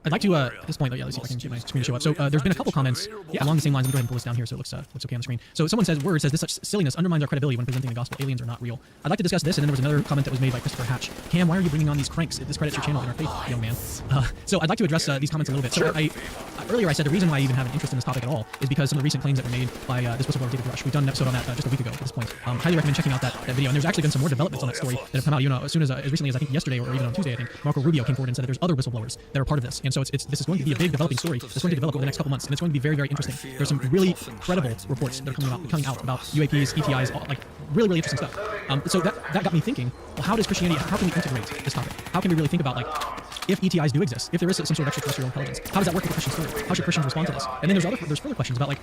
I'd like to, at this point, let's see if I can get my screen to show up. So there's been a couple comments along the same lines. Let me go ahead and pull this down here so it looks okay on the screen. So someone says, Word says, this such silliness undermines our credibility when presenting the gospel. Aliens are not real. I'd like to discuss this, and then there was another comment that was made by Christopher Hatch. Cam, why are you bringing on these cranks? It discredits your channel and our faith, young man. So I'd like to address these comments a little bit. Sure. So earlier I said the reason why I even have an interest in this topic at all is because some of the recent claims that were made by this whistleblower David Rush. We've done an episode on that just a week ago at this point. Highly recommend checking out that video. And there's actually been some more developments on that story that have come out. As soon as recently as I think yesterday or even on Tuesday, I think Marco Rubio came forward and said that there's other whistleblowers that are part of this. And so this is going to be a big developing story that's going to develop over the next couple months, and it's going to be very, very interesting. There's some really credible reports that are coming out about UAPs, ETIs, like really, really interesting stuff. So that got me thinking, well, how does Christianity, how can we integrate this topic? How can we really think about, if ETIs do exist, if there is some sort of extraterrestrial intelligence, how does that work with the Christian story? How should Christians respond to this? And then there's further questions about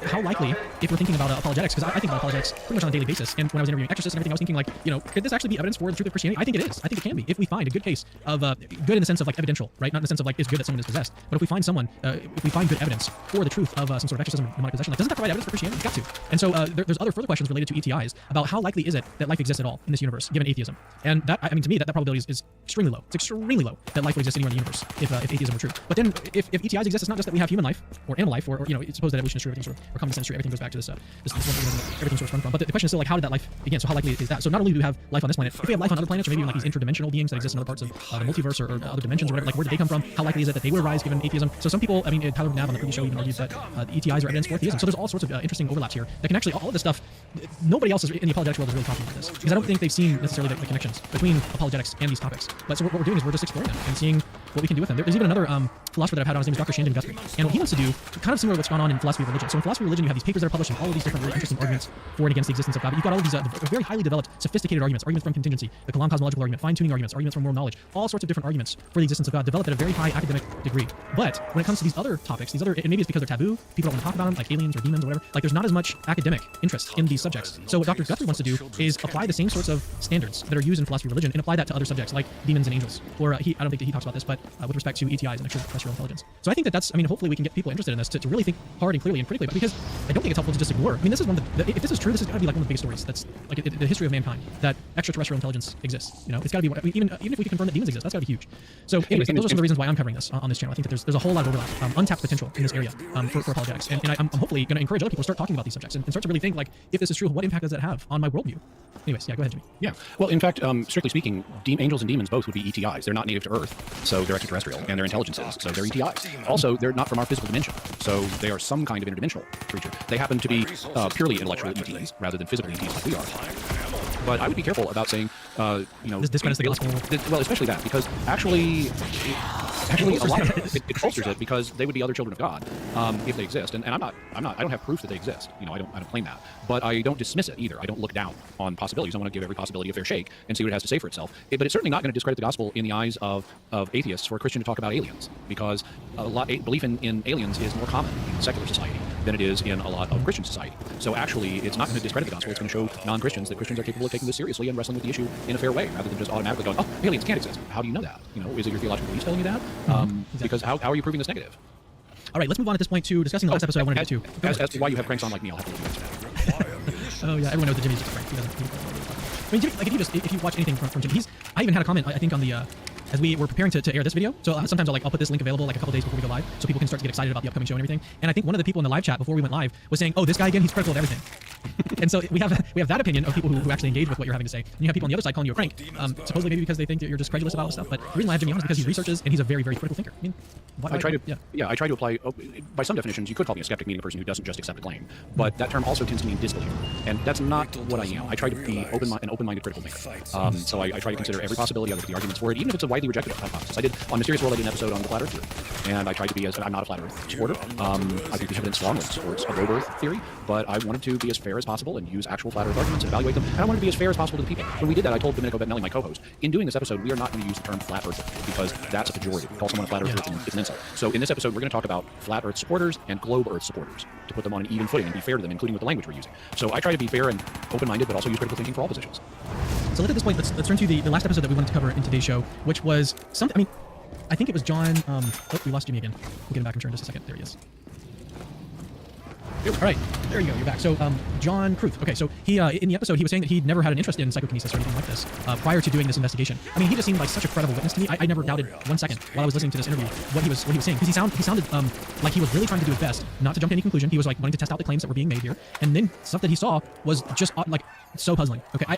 how likely, if we're thinking about apologetics, because I think about apologetics pretty much on a daily basis, and when I was interviewing exorcists and everything, I was thinking could this actually be evidence for the truth of Christianity? I think it is. I think it can be. If we find a good case of, good in the sense of evidential, right? Not in the sense of it's good that someone is possessed, but if we find someone, if we find good evidence for the truth of some sort of exorcism or demonic possession, doesn't that provide evidence for Christianity? It's got to. And so there's other further questions related to ETIs about how likely is it that life exists at all in this universe, given atheism. And that, to me, that probability is extremely low. It's extremely low that life would exist anywhere in the universe if atheism were true. But then if ETIs exist, it's not just that we have human life or animal life, or it's supposed that evolution is true, everything's true, or common sense is true, everything goes back to this one everything sort of sprung from. But the question is still how did that life begin? So how likely is that? So not only do we have life on this planet, if we have life on other planets, or maybe even these interdimensional beings that exist in other parts of the multiverse or other dimensions or whatever, where did they come from? How likely is it that they would arise given atheism? So some people, Tyler McNabb on the previous show even argued that the ETIs are evidence for theism. So there's all sorts of interesting overlaps here that can actually, all of this stuff, nobody else in the apologetics world is really talking about this, because I don't think they've seen necessarily the connections between apologetics and these topics. But so what we're doing is we're just exploring them and seeing what we can do with them. There's even another philosopher that I've had on. His name is Dr. Shandon Guthrie. And what he wants to do, kind of similar to what's gone on in philosophy of religion. So in philosophy of religion, you have these papers that are published and all of these different really interesting arguments for and against the existence of God. But you've got all of these very highly developed, sophisticated arguments from contingency, the Kalam cosmological argument, fine-tuning arguments from moral knowledge, all sorts of different arguments for the existence of God developed at a very high academic degree. But when it comes to these other topics, and maybe it's because they're taboo, people don't want to talk about them, like aliens or demons or whatever, like there's not as much academic interest in these subjects. So what Dr. Guthrie wants to do is apply the same sorts of standards that are used in philosophy of religion and apply that to other subjects like demons and angels. Or I don't think that he talks about this, but with respect to ETIs and extraterrestrial intelligence. So I think that's, hopefully we can get people interested in this to really think hard and clearly and critically, but because I don't think it's helpful to just ignore. This is one of the if this is true, this has got to be like one of the biggest stories that's like the history of mankind, that extraterrestrial intelligence exists. It's got to be even if we can confirm that demons exist, that's got to be huge. So anyways, those are some of the reasons why I'm covering this on this channel. I think that there's a whole lot of overlap, untapped potential in this area for apologetics, and I'm hopefully going to encourage other people to start talking about these subjects and start to really think like, if this is true, what impact does that have on my worldview? Anyways, yeah, go ahead, Jimmy. Yeah. Well, in fact, strictly speaking, angels and demons both would be ETIs. They're not native to Earth, so they're extraterrestrial, and they're intelligences, so they're ETIs. Also, they're not from our physical dimension, so they are some kind of interdimensional creature. They happen to be purely intellectual ETs rather than physical ETs like we are. But I would be careful about saying, This discredits the gospel. Well, especially that, because actually a lot of it bolsters it, because they would be other children of God if they exist. And I don't have proof that they exist. I don't claim that, but I don't dismiss it either. I don't look down on possibilities. I want to give every possibility a fair shake and see what it has to say for itself. But it's certainly not going to discredit the gospel in the eyes of atheists for a Christian to talk about aliens, because belief in aliens is more common in secular society than it is in a lot of Christian society. So actually, it's not going to discredit the gospel. It's going to show non-Christians that Christians are capable of taking this seriously and wrestling with the issue in a fair way, rather than just automatically going, "Oh, aliens can't exist." How do you know that? Is it your theological beliefs telling you that? Exactly. Because how are you proving this negative? All right, let's move on at this point to discussing the last episode I wanted to get to. As to why you have cranks on like me, I'll have to let you answer that. Oh yeah, everyone knows that Jimmy's just a crank. He doesn't. Jimmy, like if you watch anything from Jimmy, I even had a comment, I think, on the as we were preparing to air this video. So sometimes I'll put this link available like a couple days before we go live, so people can start to get excited about the upcoming show and everything. And I think one of the people in the live chat before we went live was saying, "Oh, this guy again, he's critical of everything." And so we have that opinion of people who actually engage with what you're having to say. And you have people on the other side calling you a crank, supposedly maybe because they think that you're just credulous about all this stuff. But the reason why I have Jimmy on is because he researches and he's a very, very critical thinker. I try to apply. By some definitions, you could call me a skeptic, meaning a person who doesn't just accept a claim. But that term also tends to mean disbeliever, and that's not what I am. I try to be an open-minded critical thinker. So I try to consider every possibility. I look at the arguments for it, even if it's a widely rejected hypothesis. I did on Mysterious World. I did an episode on the flat Earth theory, and I tried to be I'm not a flat Earth supporter. I think the evidence strongly supports a globe Earth theory, but I wanted to be as fair as possible and use actual flat Earth arguments and evaluate them. And I wanted to be as fair as possible to the people. When we did that, I told Domenico Bettinelli, my co-host, in doing this episode, we are not going to use the term flat Earther because that's a pejorative. Call someone a flat Earther, it's an insult. So in this episode, we're going to talk about flat Earth supporters and globe Earth supporters to put them on an even footing and be fair to them, including with the language we're using. So I try to be fair and open-minded, but also use critical thinking for all positions. So at this point, let's turn to the last episode that we wanted to cover in today's show, which was something. I think it was John. Oh, we lost Jimmy again. We'll get him back in turn in just a second. There he is. All right, there you go. You're back. So, John Kruth. Okay, so he in the episode he was saying that he'd never had an interest in psychokinesis or anything like this prior to doing this investigation. He just seemed like such a credible witness to me. I never doubted 1 second while I was listening to this interview what he was saying, because he sounded like he was really trying to do his best not to jump to any conclusion. He was like wanting to test out the claims that were being made here, and then stuff that he saw was just like so puzzling. Okay, I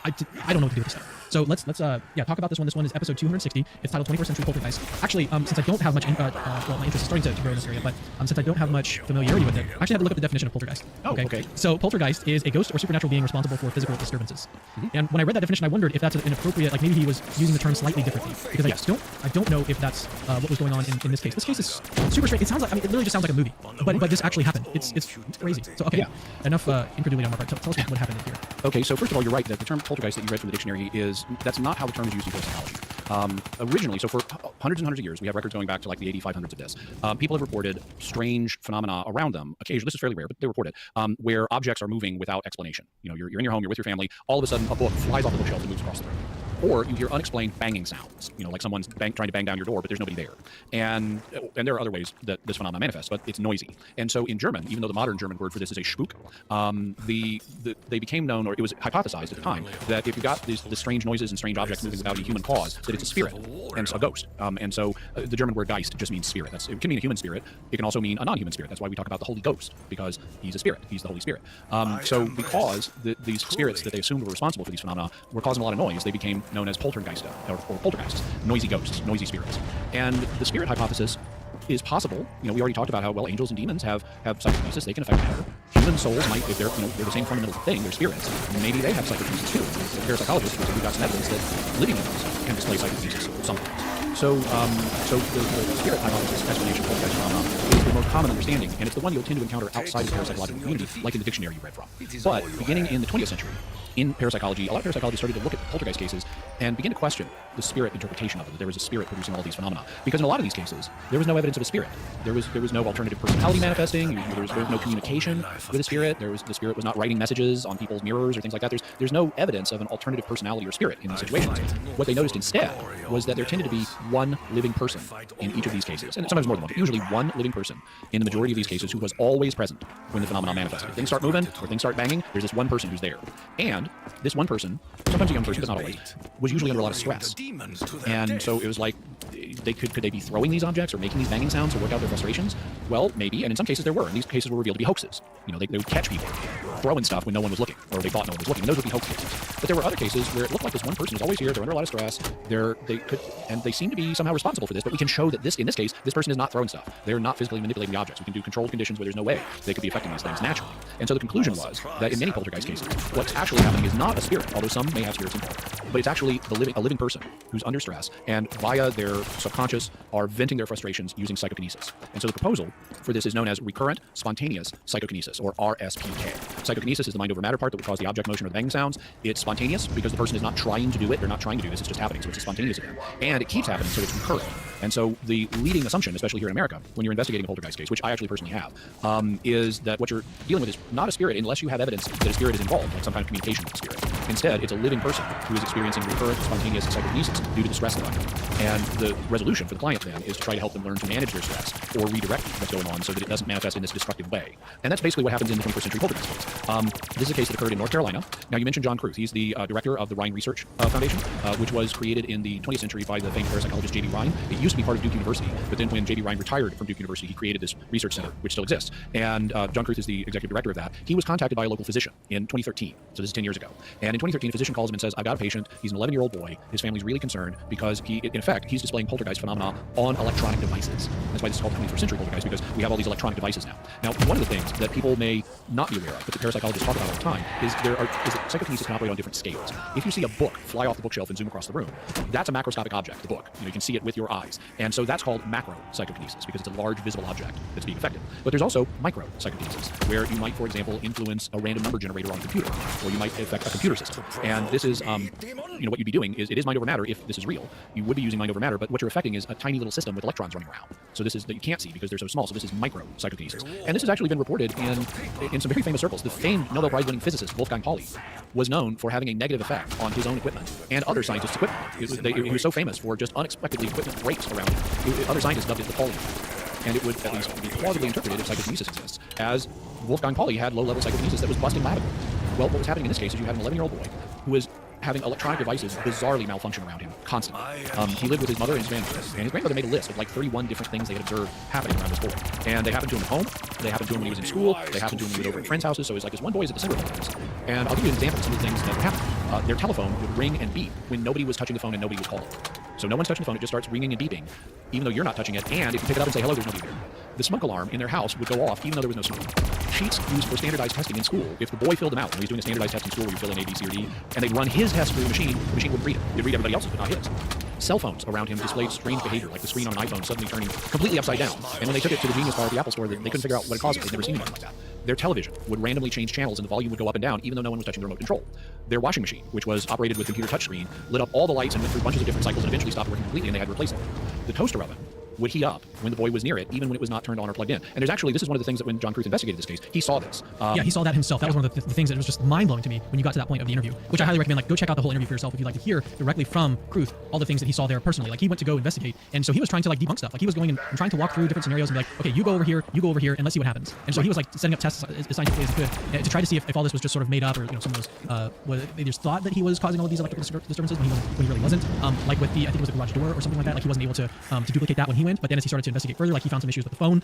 don't know what to do with this stuff. So let's talk about this one. This one is episode 260. It's titled 21st Century Poltergeist. Actually, since I don't have much my interest is starting to grow in this area, but since I don't have much familiarity with it, I actually had to look up the definition of poltergeist. Okay. So poltergeist is a ghost or supernatural being responsible for physical disturbances. Mm-hmm. And when I read that definition, I wondered if that's an appropriate, like maybe he was using the term slightly differently, because I don't know if that's what was going on in this case. This case is super strange. It sounds like, it literally just sounds like a movie, but this actually happened. It's crazy. So enough incredulity on my part. Tell us what happened here. Okay, so first of all, you're right that the term poltergeist that you read from the dictionary that's not how the term is used in psychology. Originally, so for hundreds and hundreds of years, we have records going back to like the 8500s of this. People have reported strange phenomena around them. Occasionally, this is fairly rare, but they report it, where objects are moving without explanation. You're in your home, you're with your family, all of a sudden a book flies off the bookshelf and moves across the room. Or you hear unexplained banging sounds, like someone's trying to bang down your door, but there's nobody there. And there are other ways that this phenomenon manifests, but it's noisy. And so in German, even though the modern German word for this is a Spuk, they became known, or it was hypothesized at the time, that if you got these strange noises and strange objects moving without a human cause, that it's a spirit and a ghost. And so the German word Geist just means spirit. It can mean a human spirit. It can also mean a non-human spirit. That's why we talk about the Holy Ghost, because he's a spirit. He's the Holy Spirit. So because these spirits that they assumed were responsible for these phenomena were causing a lot of noise, they became known as poltergeist, or poltergeists, noisy ghosts, noisy spirits. And the spirit hypothesis is possible. We already talked about how, well, angels and demons have psychokinesis. They can affect matter. Human souls might, if they're the same fundamental thing, they're spirits, maybe they have psychokinesis too. The parapsychologists, we've got some evidence that living animals can display psychokinesis sometimes. So the spirit hypothesis explanation for poltergeist phenomena is the most common understanding, and it's the one you'll tend to encounter outside of the parapsychological community, like in the dictionary you read from. But beginning in the 20th century, in parapsychology, a lot of parapsychologists started to look at poltergeist cases and begin to question the spirit interpretation of it, that there was a spirit producing all these phenomena. Because in a lot of these cases, there was no evidence of a spirit. There was no alternative personality manifesting. There was no communication with a spirit. The spirit was not writing messages on people's mirrors or things like that. There's no evidence of an alternative personality or spirit in these situations. What they noticed instead was that there tended to be one living person in each of these cases, and sometimes more than one, but usually one living person in the majority of these cases who was always present when the phenomenon manifested. If things start moving or things start banging, there's this one person who's there. And this one person, sometimes a young person, but not always, was usually under a lot of stress. And so it was like, could they be throwing these objects or making these banging sounds to work out their frustrations? Well, maybe, and in some cases there were, and these cases were revealed to be hoaxes. They would catch people throwing stuff when no one was looking, or they thought no one was looking, and those would be hoax cases. But there were other cases where it looked like this one person was always here, they're under a lot of stress, they seem to be somehow responsible for this, but we can show that in this case, this person is not throwing stuff. They're not physically manipulating the objects. We can do controlled conditions where there's no way they could be affecting these things naturally. And so the conclusion was that in many poltergeist cases, what's actually happening is not a spirit, although some may have spirits involved, but it's actually a living person who's under stress, and via their subconscious are venting their frustrations using psychokinesis. And so the proposal for this is known as recurrent spontaneous psychokinesis, or RSPK. Psychokinesis is the mind over matter part that would cause the object motion or the banging sounds. It's spontaneous because the person is not trying to do it. They're not trying to do this. It's just happening. So it's a spontaneous event. And it keeps happening, so it's recurrent. And so the leading assumption, especially here in America, when you're investigating a poltergeist case, which I actually personally have, is that what you're dealing with is not a spirit unless you have evidence that a spirit is involved, like some kind of communication with a spirit. Instead, it's a living person who is experiencing recurrent spontaneous psychokinesis due to the stress they're under. And the resolution for the client then is to try to help them learn to manage their stress or redirect what's going on so that it doesn't manifest in this destructive way. And that's basically what happens in the 21st century poltergeist case. This is a case that occurred in North Carolina. Now, you mentioned John Kruth. He's the director of the Rhine Research Foundation, which was created in the 20th century by the famed parapsychologist J.B. Rhine. It used to be part of Duke University, but then when J.B. Rhine retired from Duke University, he created this research center, which still exists. And John Kruth is the executive director of that. He was contacted by a local physician in 2013, so this is 10 years ago. And in 2013, a physician calls him and says, I've got a patient. He's an 11-year-old boy. His family's really concerned because in effect, he's displaying poltergeist phenomena on electronic devices. That's why this is called 21st century poltergeist, because we have all these electronic devices now. Now, one of the things that people may not be aware of, but the parapsychologists talk about all the time, is that psychokinesis can operate on different scales. If you see a book fly off the bookshelf and zoom across the room, that's a macroscopic object, the book. You can see it with your eyes. And so that's called macro psychokinesis, because it's a large visible object that's being affected. But there's also micro psychokinesis, where you might, for example, influence a random number generator on a computer, or you might affect a computer system. And this is, what you'd be doing is, it is mind over matter if this is real. You would be using mind over matter, but what you're affecting is a tiny little system with electrons running around. So this is that you can't see because they're so small. So this is micro psychokinesis. And this has actually been reported in some very famous circles. The famed Nobel Prize winning physicist Wolfgang Pauli was known for having a negative effect on his own equipment and other scientists' equipment. He was so famous for just unexpectedly equipment breaks around him. Other scientists dubbed it the Pauli effect. And it would at least be plausibly interpreted if psychokinesis exists, as Wolfgang Pauli had low-level psychokinesis that was busting lab equipment. Well, what was happening in this case is you had an 11-year-old boy who was having electronic devices bizarrely malfunction around him constantly. He lived with his mother and his grandmother, and his grandmother made a list of like 31 different things they had observed happening around this boy. And they happened to him at home, they happened to him when he was in school, they happened to him when he was over at friends' houses, so it was like this one boy is at the center of all this. And I'll give you an example of some of the things that happened. Their telephone would ring and beep when nobody was touching the phone and nobody was calling. So no one's touching the phone, it just starts ringing and beeping, even though you're not touching it, and if you pick it up and say hello, there's nobody there. The smoke alarm in their house would go off even though there was no smoke. Sheets used for standardized testing in school, if the boy filled them out, when he was doing a standardized test in school where you fill in A, B, C, or D, and they'd run his test through the machine wouldn't read it. It'd read everybody else's, but not his. Cell phones around him displayed strange behavior, like the screen on an iPhone suddenly turning completely upside down. And when they took it to the Genius Bar at the Apple Store, they couldn't figure out what it caused it. They'd never seen anything like that. Their television would randomly change channels and the volume would go up and down, even though no one was touching the remote control. Their washing machine, which was operated with computer touchscreen, lit up all the lights and went through bunches of different cycles and eventually stopped working completely, and they had to replace it. The toaster oven would heat up when the boy was near it, even when it was not turned on or plugged in. And there's actually, this is one of the things that when John Kruth investigated this case, he saw this. Yeah, he saw that himself. That was one of the things that was just mind-blowing to me when you got to that point of the interview, which I highly recommend. Like, go check out the whole interview for yourself if you'd like to hear directly from Kruth all the things that he saw there personally. Like, he went to go investigate, and so he was trying to like debunk stuff. Like, he was going and trying to walk through different scenarios and be like, okay, you go over here, and let's see what happens. And so he was like setting up tests as scientifically as he could to try to see if all this was just sort of made up, or some of those they just thought that he was causing all of these electrical disturbances when he really wasn't. Like with the, I think it was a garage door or something like that. Like, he wasn't able to duplicate that when he went, but then as he started to investigate further, like, he found some issues with the phone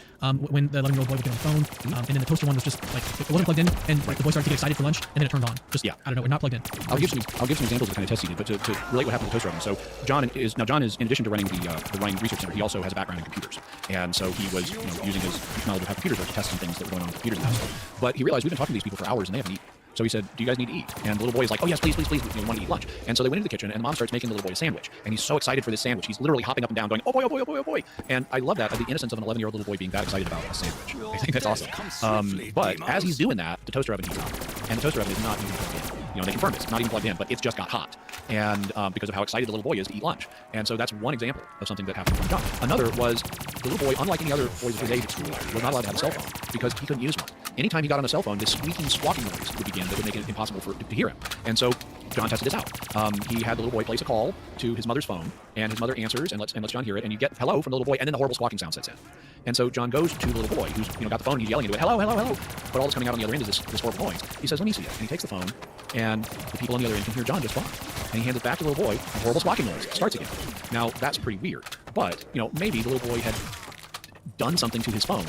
when the 11-year-old boy would get on the phone, and then the toaster one was just like it wasn't plugged in, and like the boy started to get excited for lunch, and then it turned on. Just I don't know, not plugged in. I'll give some examples of the kind of tests he did, but to relate what happened with the toaster oven. So John is in addition to running the Rhine Research Center, he also has a background in computers, and so he was using his knowledge of how computers work to test some things that were going on with computers in the house. But he realized we've been talking to these people for hours and they haven't eaten. So he said, do you guys need to eat? And the little boy is like, oh yes, please, please, please, we want to eat lunch. And so they went into the kitchen, and the mom starts making the little boy a sandwich. And he's so excited for this sandwich. He's literally hopping up and down going, oh boy, oh boy, oh boy, oh boy. And I love that, the innocence of an 11-year-old little boy being that excited about a sandwich. I think that's awesome. But as he's doing that, the toaster oven heats up. And the toaster oven is not even plugged in. They confirmed it's not even plugged in, but it's just got hot. And because of how excited the little boy is to eat lunch. And so that's one example of something that happened to John. Another was the little boy, unlike any other boys of his age at school, was not allowed to have a cell phone because he couldn't use one. Anytime he got on a cell phone, this squeaking, squawking noise would begin that would make it impossible to hear him. And so John tested this out. He had the little boy place a call to his mother's phone, and his mother answers and lets John hear it, and you get hello from the little boy, and then the horrible squawking sound sets in. And so John goes to the little boy who's got the phone, and he's yelling into it, hello, hello, hello. But all that's coming out on the other end is this horrible noise. He says, let me see it. And he takes the phone, and the people on the other end can hear John just fine. And he hands it back to the little boy, and the horrible squawking noise starts again. Now, that's pretty weird. But, maybe the little boy had done something to his phone.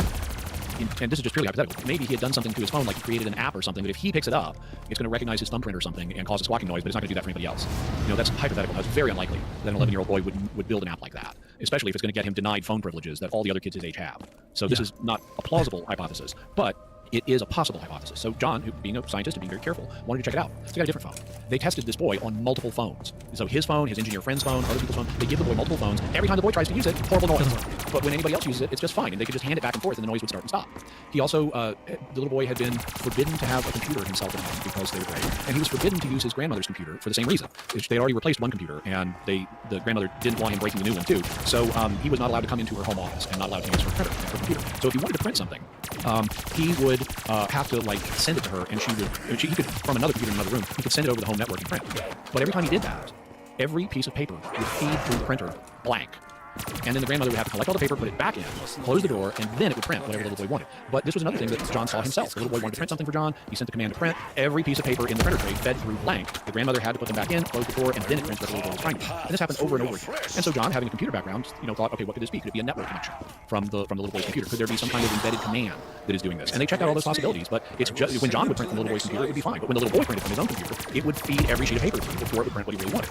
And this is just purely hypothetical. Maybe he had done something to his phone, like he created an app or something, that if he picks it up, it's going to recognize his thumbprint or something and cause a squawking noise, but it's not going to do that for anybody else. That's hypothetical. That's very unlikely that an 11-year-old boy would build an app like that, especially if it's going to get him denied phone privileges that all the other kids his age have. So this is not a plausible hypothesis, but it is a possible hypothesis. So John, who being a scientist and being very careful, wanted to check it out. So they got a different phone. They tested this boy on multiple phones. So his phone, his engineer friend's phone, other people's phone, they give the boy multiple phones. Every time the boy tries to use it, horrible noise. But when anybody else uses it, it's just fine. And they could just hand it back and forth and the noise would start and stop. He also, the little boy had been forbidden to have a computer himself at home because they were afraid. And he was forbidden to use his grandmother's computer for the same reason. They had already replaced one computer, and the grandmother didn't want him breaking the new one too. So he was not allowed to come into her home office and not allowed to use her printer, her computer. So if he wanted to print something, he would have to send it to her, and he could, from another computer in another room, he could send it over the home network and print. But every time he did that, every piece of paper would feed through the printer blank. And then the grandmother would have to collect all the paper, put it back in, close the door, and then it would print whatever the little boy wanted. But this was another thing that John saw himself. The little boy wanted to print something for John. He sent the command to print. Every piece of paper in the printer tray fed through blank. The grandmother had to put them back in, close the door, and then it prints what the little boy was trying to do. And this happened over and over again. And so John, having a computer background, thought, okay, what could this be? Could it be a network connection from the little boy's computer? Could there be some kind of embedded command that is doing this? And they checked out all those possibilities, but it's just when John would print from the little boy's computer, it would be fine. But when the little boy printed from his own computer, it would feed every sheet of paper through before it would print what he really wanted.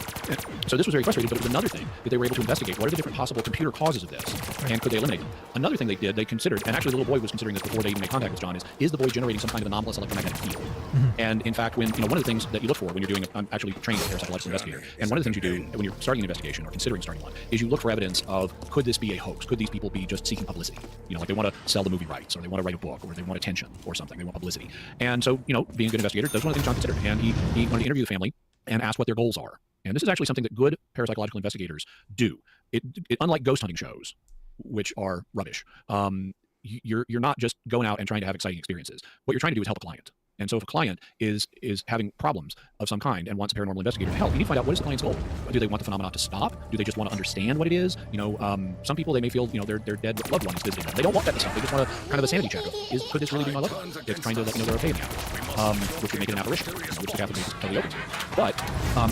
So this was very frustrating, but it was another thing that they were able to investigate. What are the different possible computer causes of this? And could they eliminate them? Another thing they did, they considered, and actually the little boy was considering this before they even made contact with John, is the boy generating some kind of anomalous electromagnetic field? And in fact, when one of the things that you look for when you're doing, I'm actually trained as a parapsychological investigator, and one of the things you do when you're starting an investigation or considering starting one is you look for evidence of, could this be a hoax? Could these people be just seeking publicity? Like they want to sell the movie rights, or they want to write a book, or they want attention or something. They want publicity. And so, being a good investigator, that's one of the things John considered. And he wanted to interview the family and ask what their goals are. And this is actually something that good parapsychological investigators do. It unlike ghost hunting shows, which are rubbish. You're not just going out and trying to have exciting experiences. What you're trying to do is help a client. And so if a client is having problems of some kind and wants a paranormal investigator to help, you need to find out, what is the client's goal? Do they want the phenomenon to stop? Do they just want to understand what it is? Some people, they may feel, their dead loved one is visiting them. They don't want that to stop. They just want kind of a sanity check of, could this really be my loved one? It's trying to let you know they're okay now, which would make it an apparition, which the Catholic is totally open to. But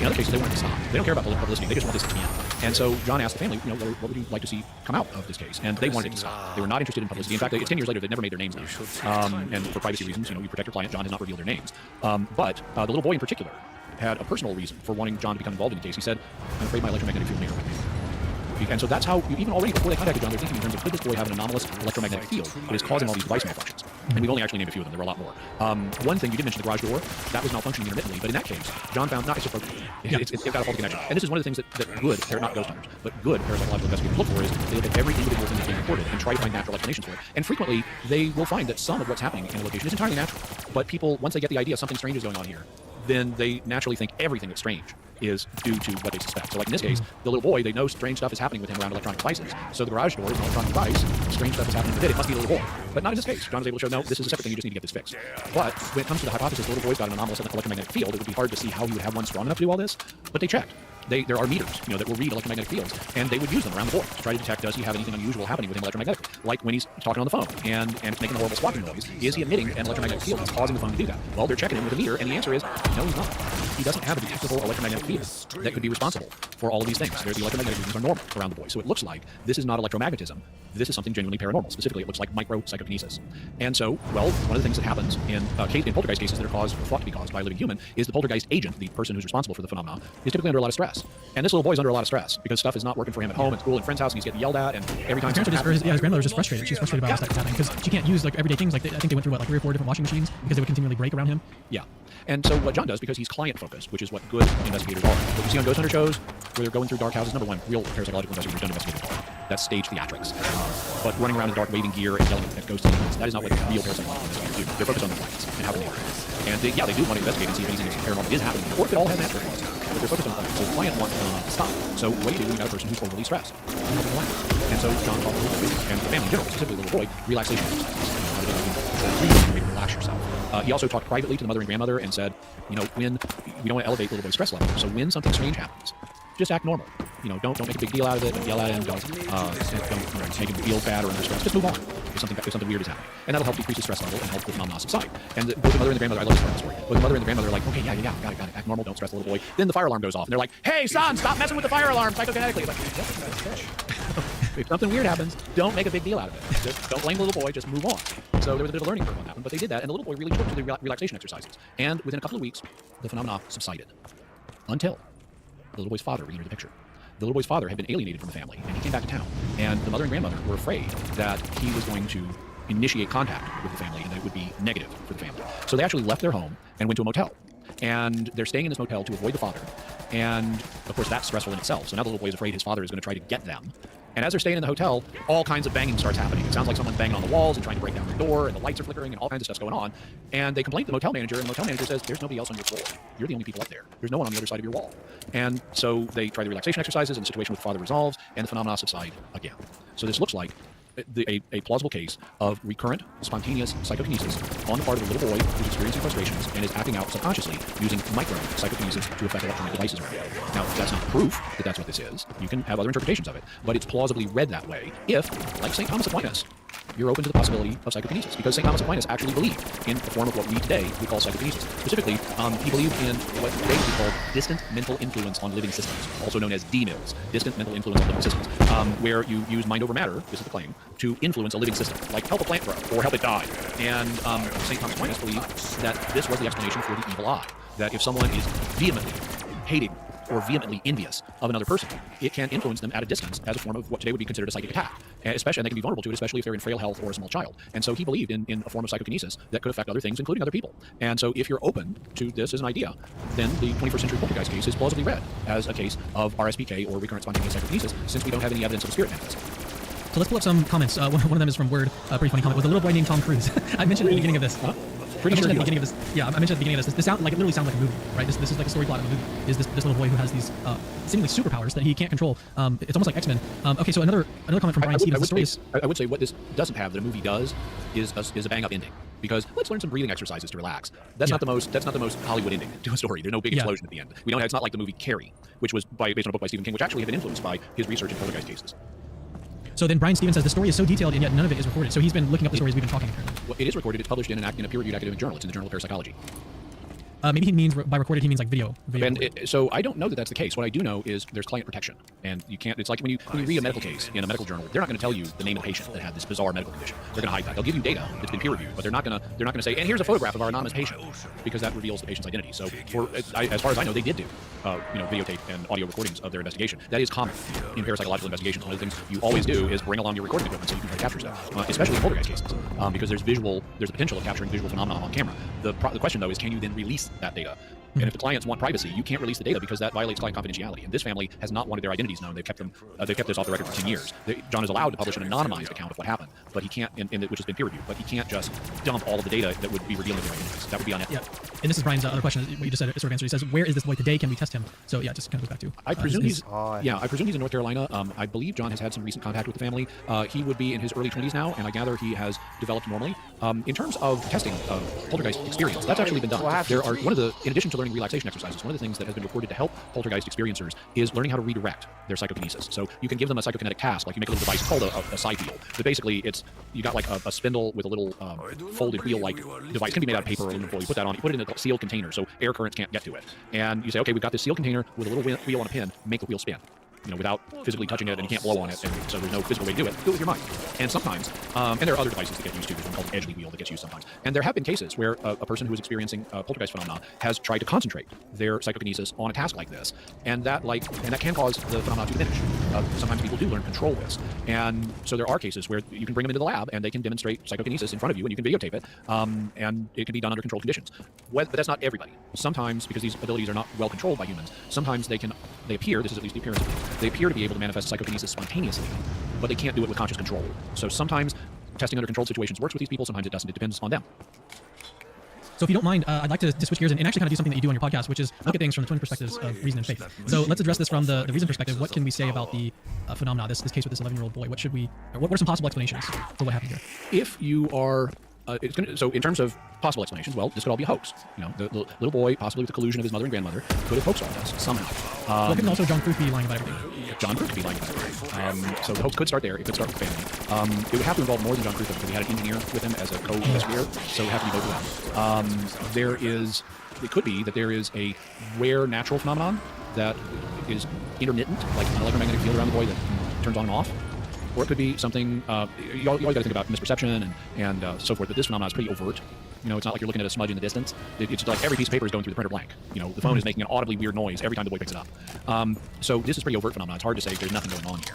in other cases, they want it to stop. They don't care about publicity. They just want this to end. And so John asked the family, what would you like to see come out of this case? And they wanted it to stop. They were not interested in publicity. In fact, it's 10 years later, they've never made their names known. And for privacy reasons, you protect your client. John has not revealed their names. But the little boy in particular had a personal reason for wanting John to become involved in the case. He said, I'm afraid my electromagnetic field may hurt my family. And so that's how, even already before they contacted John, they're thinking in terms of, could this boy have an anomalous electromagnetic field that is causing all these device malfunctions? And we've only actually named a few of them. There were a lot more. One thing, you did mention the garage door. That was malfunctioning intermittently. But in that case, John found, it's just broken. It's got a faulty connection. And this is one of the things that good, not ghost hunters, but good parapsychological investigators look for, is they look at every individual thing that's being reported and try to find natural explanations for it. And frequently, they will find that some of what's happening in a location is entirely natural. But people, once they get the idea something strange is going on here, then they naturally think everything that's strange is due to what they suspect. So like in this case, the little boy, they know strange stuff is happening with him around electronic devices. So the garage door is an electronic device. Strange stuff is happening with it. It must be the little boy. But not in this case. John was able to show, no, this is a separate thing. You just need to get this fixed. But when it comes to the hypothesis, the little boy's got an anomalous electromagnetic field, it would be hard to see how he would have one strong enough to do all this. But they checked. There are meters, that will read electromagnetic fields, and they would use them around the board to try to detect, does he have anything unusual happening with him electromagnetically? Like when he's talking on the phone and it's making a horrible squawking noise, is he emitting an electromagnetic field that's causing the phone to do that? Well, they're checking him with a meter, and the answer is, no, he's not. He doesn't have a detectable electromagnetic field that could be responsible for all of these things. The electromagnetic fields are normal around the boy. So it looks like this is not electromagnetism. This is something genuinely paranormal. Specifically, it looks like micro psychokinesis. psychokinesis. And so, well, one of the things that happens in poltergeist cases that are caused or thought to be caused by a living human is the poltergeist agent, the person who's responsible for the phenomena, is typically under a lot of stress. And this little boy's under a lot of stress because stuff is not working for him at home, at school, and friend's house, and he's getting yelled at, and every time his grandmother's just frustrated. She's frustrated by all this stuff happening because she can't use like everyday things. Like I think they went through like 3 or 4 different washing machines because they would continually break around him. Yeah. And so what John does, because he's client-focused, which is what good investigators are. What you see on Ghost Hunter shows, where they're going through dark houses, number one, real parapsychological investigators don't investigate at all. That's stage theatrics. But running around in the dark, waving gear and yelling at ghosts and demons, that is not what real parapsychological investigators do. They're focused on the clients and how they interact. And they do want to investigate and see if anything paranormal is happening, or if it all has natural causes. But they're focused on the client. So the client wants to stop. So what do? You got a person who's overly stressed. And so John taught the little boy, and the family in general, specifically the little boy, relaxation exercises. How to relax yourself. He also talked privately to the mother and grandmother and said, when we don't want to elevate the little boy's stress level. So when something strange happens, just act normal. Don't make a big deal out of it. Don't yell at him. Don't make him feel bad or under stress. Just move on if something weird is happening, and that'll help decrease the stress level and help the phenomena subside. And both the mother and the grandmother, I love this part of the story. Both the mother and the grandmother are like, okay, yeah, got it. Act normal. Don't stress the little boy. Then the fire alarm goes off, and they're like, hey, son, stop messing with the fire alarm psychokinetically. Like, if something weird happens, don't make a big deal out of it. Just don't blame the little boy. Just move on. So there was a bit of a learning curve on that one, but they did that, and the little boy really took to the relaxation exercises. And within a couple of weeks, the phenomena subsided until the little boy's father re-entered the picture. The little boy's father had been alienated from the family, and he came back to town. And the mother and grandmother were afraid that he was going to initiate contact with the family and that it would be negative for the family. So they actually left their home and went to a motel. And they're staying in this motel to avoid the father. And, of course, that's stressful in itself. So now the little boy is afraid his father is going to try to get them. And as they're staying in the hotel, all kinds of banging starts happening. It sounds like someone's banging on the walls and trying to break down their door, and the lights are flickering, and all kinds of stuff's going on. And they complain to the motel manager, and the motel manager says, there's nobody else on your floor. You're the only people up there. There's no one on the other side of your wall. And so they try the relaxation exercises, and the situation with the father resolves, and the phenomena subside again. So this looks like a plausible case of recurrent, spontaneous psychokinesis on the part of a little boy who's experiencing frustrations and is acting out subconsciously using micro psychokinesis to affect electronic devices around him. Now, that's not proof that that's what this is. You can have other interpretations of it, but it's plausibly read that way if, like St. Thomas Aquinas, you're open to the possibility of psychokinesis, because St. Thomas Aquinas actually believed in a form of what we today would call psychokinesis. Specifically, he believed in what today would be called distant mental influence on living systems, also known as DMILS, distant mental influence on living systems, where you use mind over matter, this is the claim, to influence a living system, like help a plant grow or help it die. And St. Thomas Aquinas believed that this was the explanation for the evil eye, that if someone is vehemently hating or vehemently envious of another person, it can influence them at a distance as a form of what today would be considered a psychic attack. And they can be vulnerable to it, especially if they're in frail health or a small child. And so he believed in a form of psychokinesis that could affect other things, including other people. And so if you're open to this as an idea, then the 21st century poltergeist case is plausibly read as a case of RSPK, or recurrent spontaneous psychokinesis, since we don't have any evidence of a spirit manifest. So let's pull up some comments. One of them is from Word. A pretty funny comment. Was a little boy named Tom Cruise. I mentioned at the beginning of this. Pretty sure at the beginning of this. Yeah, I mentioned at the beginning of this. This sound like it literally sounds like a movie, right? This is like a story plot of a movie. Is this little boy who has these seemingly superpowers that he can't control? It's almost like X-Men. Okay, so another comment from Brian Stevens. I would say what this doesn't have that a movie does is a bang up ending. Because let's learn some breathing exercises to relax. That's not the most Hollywood ending to a story. There's no big explosion at the end. It's not like the movie Carrie, which was based on a book by Stephen King, which actually had been influenced by his research in poltergeist cases. So then Brian Stevens says the story is so detailed and yet none of it is recorded. So he's been looking up the stories we've been talking about. Well, it is recorded. It's published in a peer-reviewed academic journal. It's in the Journal of Parapsychology. Maybe he means by recorded, he means like video. So I don't know that that's the case. What I do know is there's client protection, and you can't. It's like when you read a medical case in a medical journal, they're not going to tell you the name of the patient that had this bizarre medical condition. They're going to hide that. They'll give you data that's been peer reviewed, but they're not going to say, and here's a photograph of our anonymous patient, because that reveals the patient's identity. So as far as I know, they did do videotape and audio recordings of their investigation. That is common in parapsychological investigations. One of the things you always do is bring along your recording equipment so you can try to capture stuff, especially in poltergeist cases, because there's the potential of capturing visual phenomena on camera. The question though is, can you then release that data? And if the clients want privacy, you can't release the data because that violates client confidentiality. And this family has not wanted their identities known. They've kept this off the record for 10 years. John is allowed to publish an anonymized account of what happened, but he can't, which has been peer reviewed. But he can't just dump all of the data that would be revealing their identities. That would be unethical. Yeah. And this is Brian's other question. What you just said, sort of answer. He says, "Where is this boy today? Can we test him?" So yeah, just kind of goes back to. I presume I presume he's in North Carolina. I believe John has had some recent contact with the family. He would be in his early 20s now, and I gather he has developed normally. In terms of testing poltergeist experience, that's actually been done. In addition to learning relaxation exercises, one of the things that has been reported to help poltergeist experiencers is learning how to redirect their psychokinesis. So you can give them a psychokinetic task, like you make a little device called a side wheel. But basically, you got like a spindle with a little folded wheel-like device. It can be made out of paper or aluminum foil. You put that on, you put it in a sealed container so air currents can't get to it. And you say, okay, we've got this sealed container with a little wheel on a pin, make the wheel spin. without physically touching it, and you can't blow on it, and so there's no physical way to do it with your mind. And sometimes, and there are other devices that get used too. There's one called Edgeley wheel that gets used sometimes. And there have been cases where a person who is experiencing poltergeist phenomena has tried to concentrate their psychokinesis on a task like this, and that can cause the phenomena to diminish. Sometimes people do learn to control this, and so there are cases where you can bring them into the lab and they can demonstrate psychokinesis in front of you, and you can videotape it, and it can be done under controlled conditions. But that's not everybody. Sometimes, because these abilities are not well controlled by humans, sometimes they appear, this is at least the appearance of things, they appear to be able to manifest psychokinesis spontaneously, but they can't do it with conscious control. So sometimes testing under controlled situations works with these people, sometimes it doesn't. It depends on them. So if you don't mind, I'd like to switch gears and actually kind of do something that you do on your podcast, which is look at things from the twin perspectives of reason and faith. So let's address this from the reason perspective. What can we say about the phenomena, this case with this 11-year-old boy? What are some possible explanations for what happened here? If you are so in terms of possible explanations, well, this could all be a hoax. The little boy, possibly with the collusion of his mother and grandmother, could have hoaxed all this somehow. Well, couldn't also John Kruth be lying about everything? John Kruth could be lying about everything. So the hoax could start there. It could start with the family. It would have to involve more than John Kruth because he had an engineer with him as a co-investigator, so it would have to be both of them. It could be that there is a rare natural phenomenon that is intermittent, like an electromagnetic field around the boy that turns on and off. Or it could be something, you always got to think about misperception and so forth, but this phenomenon is pretty overt. It's not like you're looking at a smudge in the distance. It's like every piece of paper is going through the printer blank. The phone is making an audibly weird noise every time the boy picks it up. So this is pretty overt phenomenon. It's hard to say there's nothing going on here.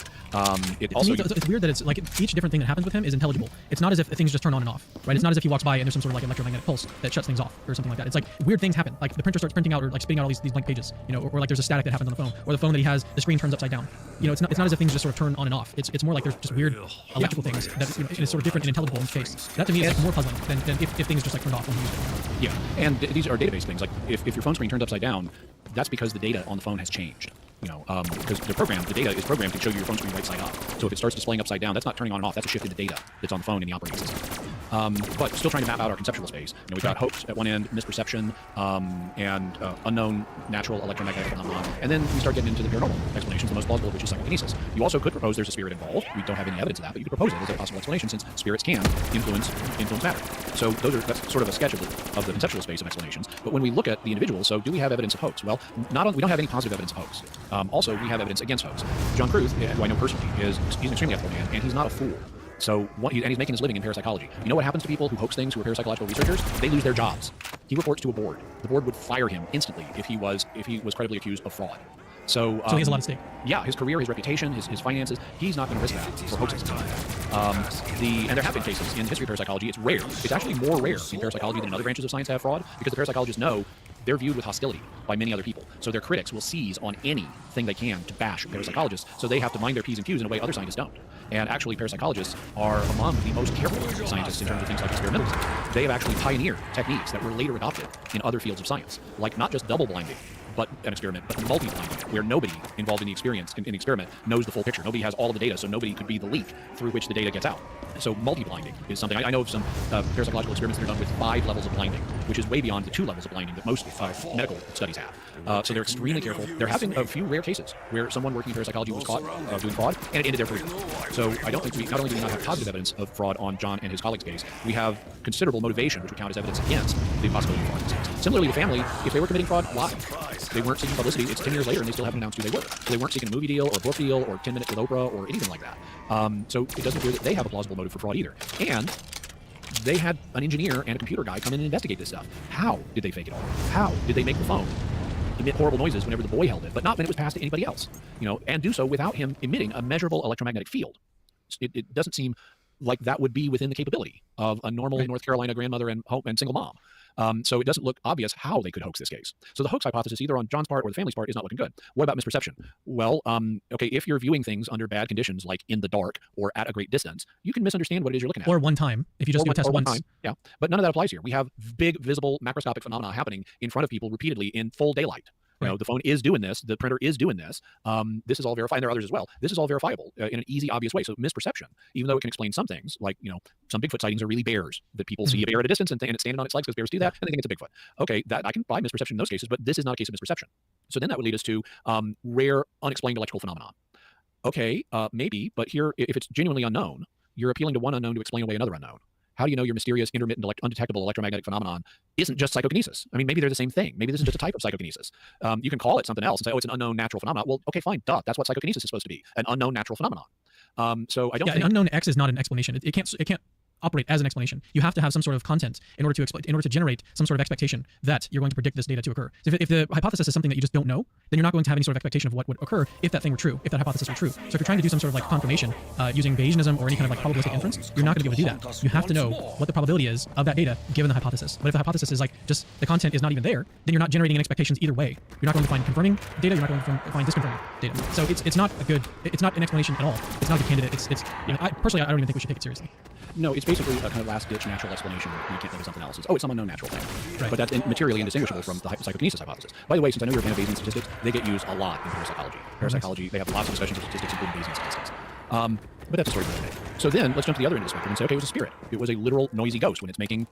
It's weird that it's like each different thing that happens with him is intelligible. It's not as if things just turn on and off, right? It's not as if he walks by and there's some sort of like electromagnetic pulse that shuts things off or something like that. It's like weird things happen. Like the printer starts printing out or like spitting out all these blank pages, or like there's a static that happens on the phone, or the phone that he has, the screen turns upside down. It's not as if things just sort of turn on and off. It's more like there's just weird electrical things that is sort of different and intelligible in each case. That to me is like more puzzling than if things just like turned off when you use it. Yeah, and these are database things. Like if your phone screen turns upside down, that's because the data on the phone has changed. Because the data is programmed to show you your phone screen right side up. So if it starts displaying upside down, that's not turning on and off. That's a shift in the data that's on the phone in the operating system. But still trying to map out our conceptual space. We've got hoax at one end, misperception, and unknown natural electromagnetic phenomenon. And then we start getting into the paranormal explanations, the most plausible of which is psychokinesis. You also could propose there's a spirit involved. We don't have any evidence of that, but you could propose it as a possible explanation since spirits can influence matter. So that's sort of a sketch of the conceptual space of explanations. But when we look at the individual, so do we have evidence of hoax? Well, we don't have any positive evidence of hoax. Also, we have evidence against hoax. John Kruth, who I know personally, he's an extremely ethical man, and he's not a fool. So, and he's making his living in parapsychology. You know what happens to people who hoax things, who are parapsychological researchers? They lose their jobs. He reports to a board. The board would fire him instantly if he was credibly accused of fraud. So he has a lot at stake. Yeah, his career, his reputation, his finances, he's not going to risk that for hoaxing. And there have been cases in the history of parapsychology. It's rare. It's actually more rare in parapsychology than in other branches of science to have fraud because the parapsychologists know they're viewed with hostility by many other people. So their critics will seize on anything they can to bash parapsychologists. So they have to mind their P's and Q's in a way other scientists don't. And actually, parapsychologists are among the most careful scientists in terms of things like experimentalism. They have actually pioneered techniques that were later adopted in other fields of science, like not just double blinding, but an experiment, but multi-blinding, where nobody involved in the experiment knows the full picture. Nobody has all of the data, so nobody could be the leak through which the data gets out. So multi-blinding is something. I know of some parapsychological experiments that are done with 5 levels of blinding, which is way beyond the 2 levels of blinding that most medical studies have. So they're extremely careful. There have been a few rare cases where someone working in parapsychology was caught doing fraud, and it ended their career. So I don't think not only do we not have positive evidence of fraud on John and his colleagues' case, we have considerable motivation, which would count as evidence against the possibility of fraud in this case. Similarly, the family, if they were committing fraud, why? They weren't seeking publicity. It's 10 years later, and they still haven't announced who they were. So they weren't seeking a movie deal or a book deal or 10 Minutes with Oprah or anything like that. So it doesn't appear that they have a plausible motive for fraud either. And they had an engineer and a computer guy come in and investigate this stuff. How did they fake it all? How did they make the phone emit horrible noises whenever the boy held it, but not when it was passed to anybody else? And do so without him emitting a measurable electromagnetic field. It doesn't seem like that would be within the capability of a normal North Carolina grandmother and single mom. So it doesn't look obvious how they could hoax this case. So the hoax hypothesis, either on John's part or the family's part, is not looking good. What about misperception? Well, okay, if you're viewing things under bad conditions, like in the dark or at a great distance, you can misunderstand what it is you're looking at. Or one time, if you just do a test once. Yeah, but none of that applies here. We have big, visible, macroscopic phenomena happening in front of people repeatedly in full daylight. The phone is doing this. The printer is doing this. This is all verified. And there are others as well. This is all verifiable in an easy, obvious way. So misperception, even though it can explain some things, like, some Bigfoot sightings are really bears, that people see a bear at a distance and it's standing on its legs because bears do that, and they think it's a Bigfoot. Okay, that I can buy misperception in those cases, but this is not a case of misperception. So then that would lead us to rare, unexplained electrical phenomenon. Okay, maybe, but here, if it's genuinely unknown, you're appealing to one unknown to explain away another unknown. how do you know your mysterious, intermittent, undetectable electromagnetic phenomenon isn't just psychokinesis? I mean, maybe they're the same thing. Maybe this is just a type of psychokinesis. You can call it something else and say, oh, it's an unknown natural phenomenon. Well, okay, fine, duh. That's what psychokinesis is supposed to be, an unknown natural phenomenon. So I don't think... an unknown X is not an explanation. It can't operate as an explanation. You have to have some sort of content in order to generate some sort of expectation that you're going to predict this data to occur. So if the hypothesis is something that you just don't know, then you're not going to have any sort of expectation of what would occur if that thing were true, if that hypothesis were true. So if you're trying to do some sort of like confirmation using Bayesianism or any kind of like probabilistic inference, you're not going to be able to do that. You have to know what the probability is of that data given the hypothesis. But if the hypothesis is like just the content is not even there, then you're not generating any expectations either way. You're not going to find confirming data. You're not going to find disconfirming data. So it's not an explanation at all. It's not a good candidate. I personally don't even think we should take it seriously. No, it's basically a kind of last-ditch natural explanation when you can't think of something else. It's some unknown natural thing. Right. But that's materially indistinguishable from the psychokinesis hypothesis. By the way, since I know you're a fan of Bayesian statistics, they get used a lot in parapsychology. Parapsychology, they have lots of discussions of statistics, including Bayesian statistics. But that's a story for another day. So then let's jump to the other end of the spectrum and say, okay, it was a spirit. It was a literal noisy ghost when it's making,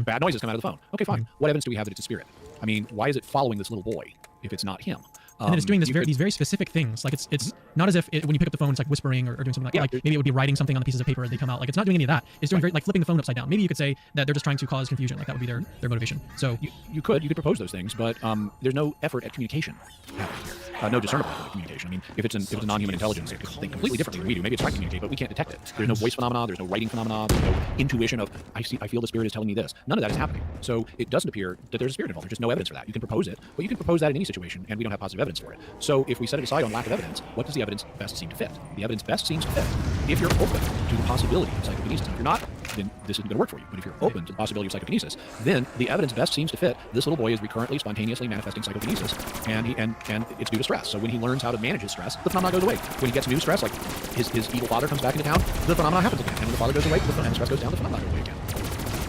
bad noises come out of the phone. Okay, fine. What evidence do we have that it's a spirit? I mean, why is it following this little boy if it's not him? And then it's doing these very specific things. Like it's not as if when you pick up the phone, it's like whispering or doing something like maybe it would be writing something on the pieces of paper and they come out. Like it's not doing any of that. It's doing like flipping the phone upside down. Maybe you could say that they're just trying to cause confusion. Like that would be their motivation. So you could propose those things, but there's no effort at communication happening here. No discernible effort at communication. I mean, if it's a non-human intelligence, it could think completely differently than we do. Maybe it's trying to communicate, but we can't detect it. There's no voice phenomena. There's no writing phenomena. There's no intuition of I feel the spirit is telling me this. None of that is happening. So it doesn't appear that there's a spirit involved. There's just no evidence for that. You can propose it, but you can propose that in any situation, and we don't have positive evidence for it. So if we set it aside on lack of evidence, what does the evidence best seem to fit? The evidence best seems to fit if you're open to the possibility of psychokinesis. If you're not, then this isn't going to work for you. But if you're open to the possibility of psychokinesis, then the evidence best seems to fit. This little boy is recurrently, spontaneously manifesting psychokinesis, and it's due to stress. So when he learns how to manage his stress, the phenomenon goes away. When he gets new stress, like his evil father comes back into town, the phenomenon happens again. And when the father goes away, and the stress goes down, the phenomenon goes away again.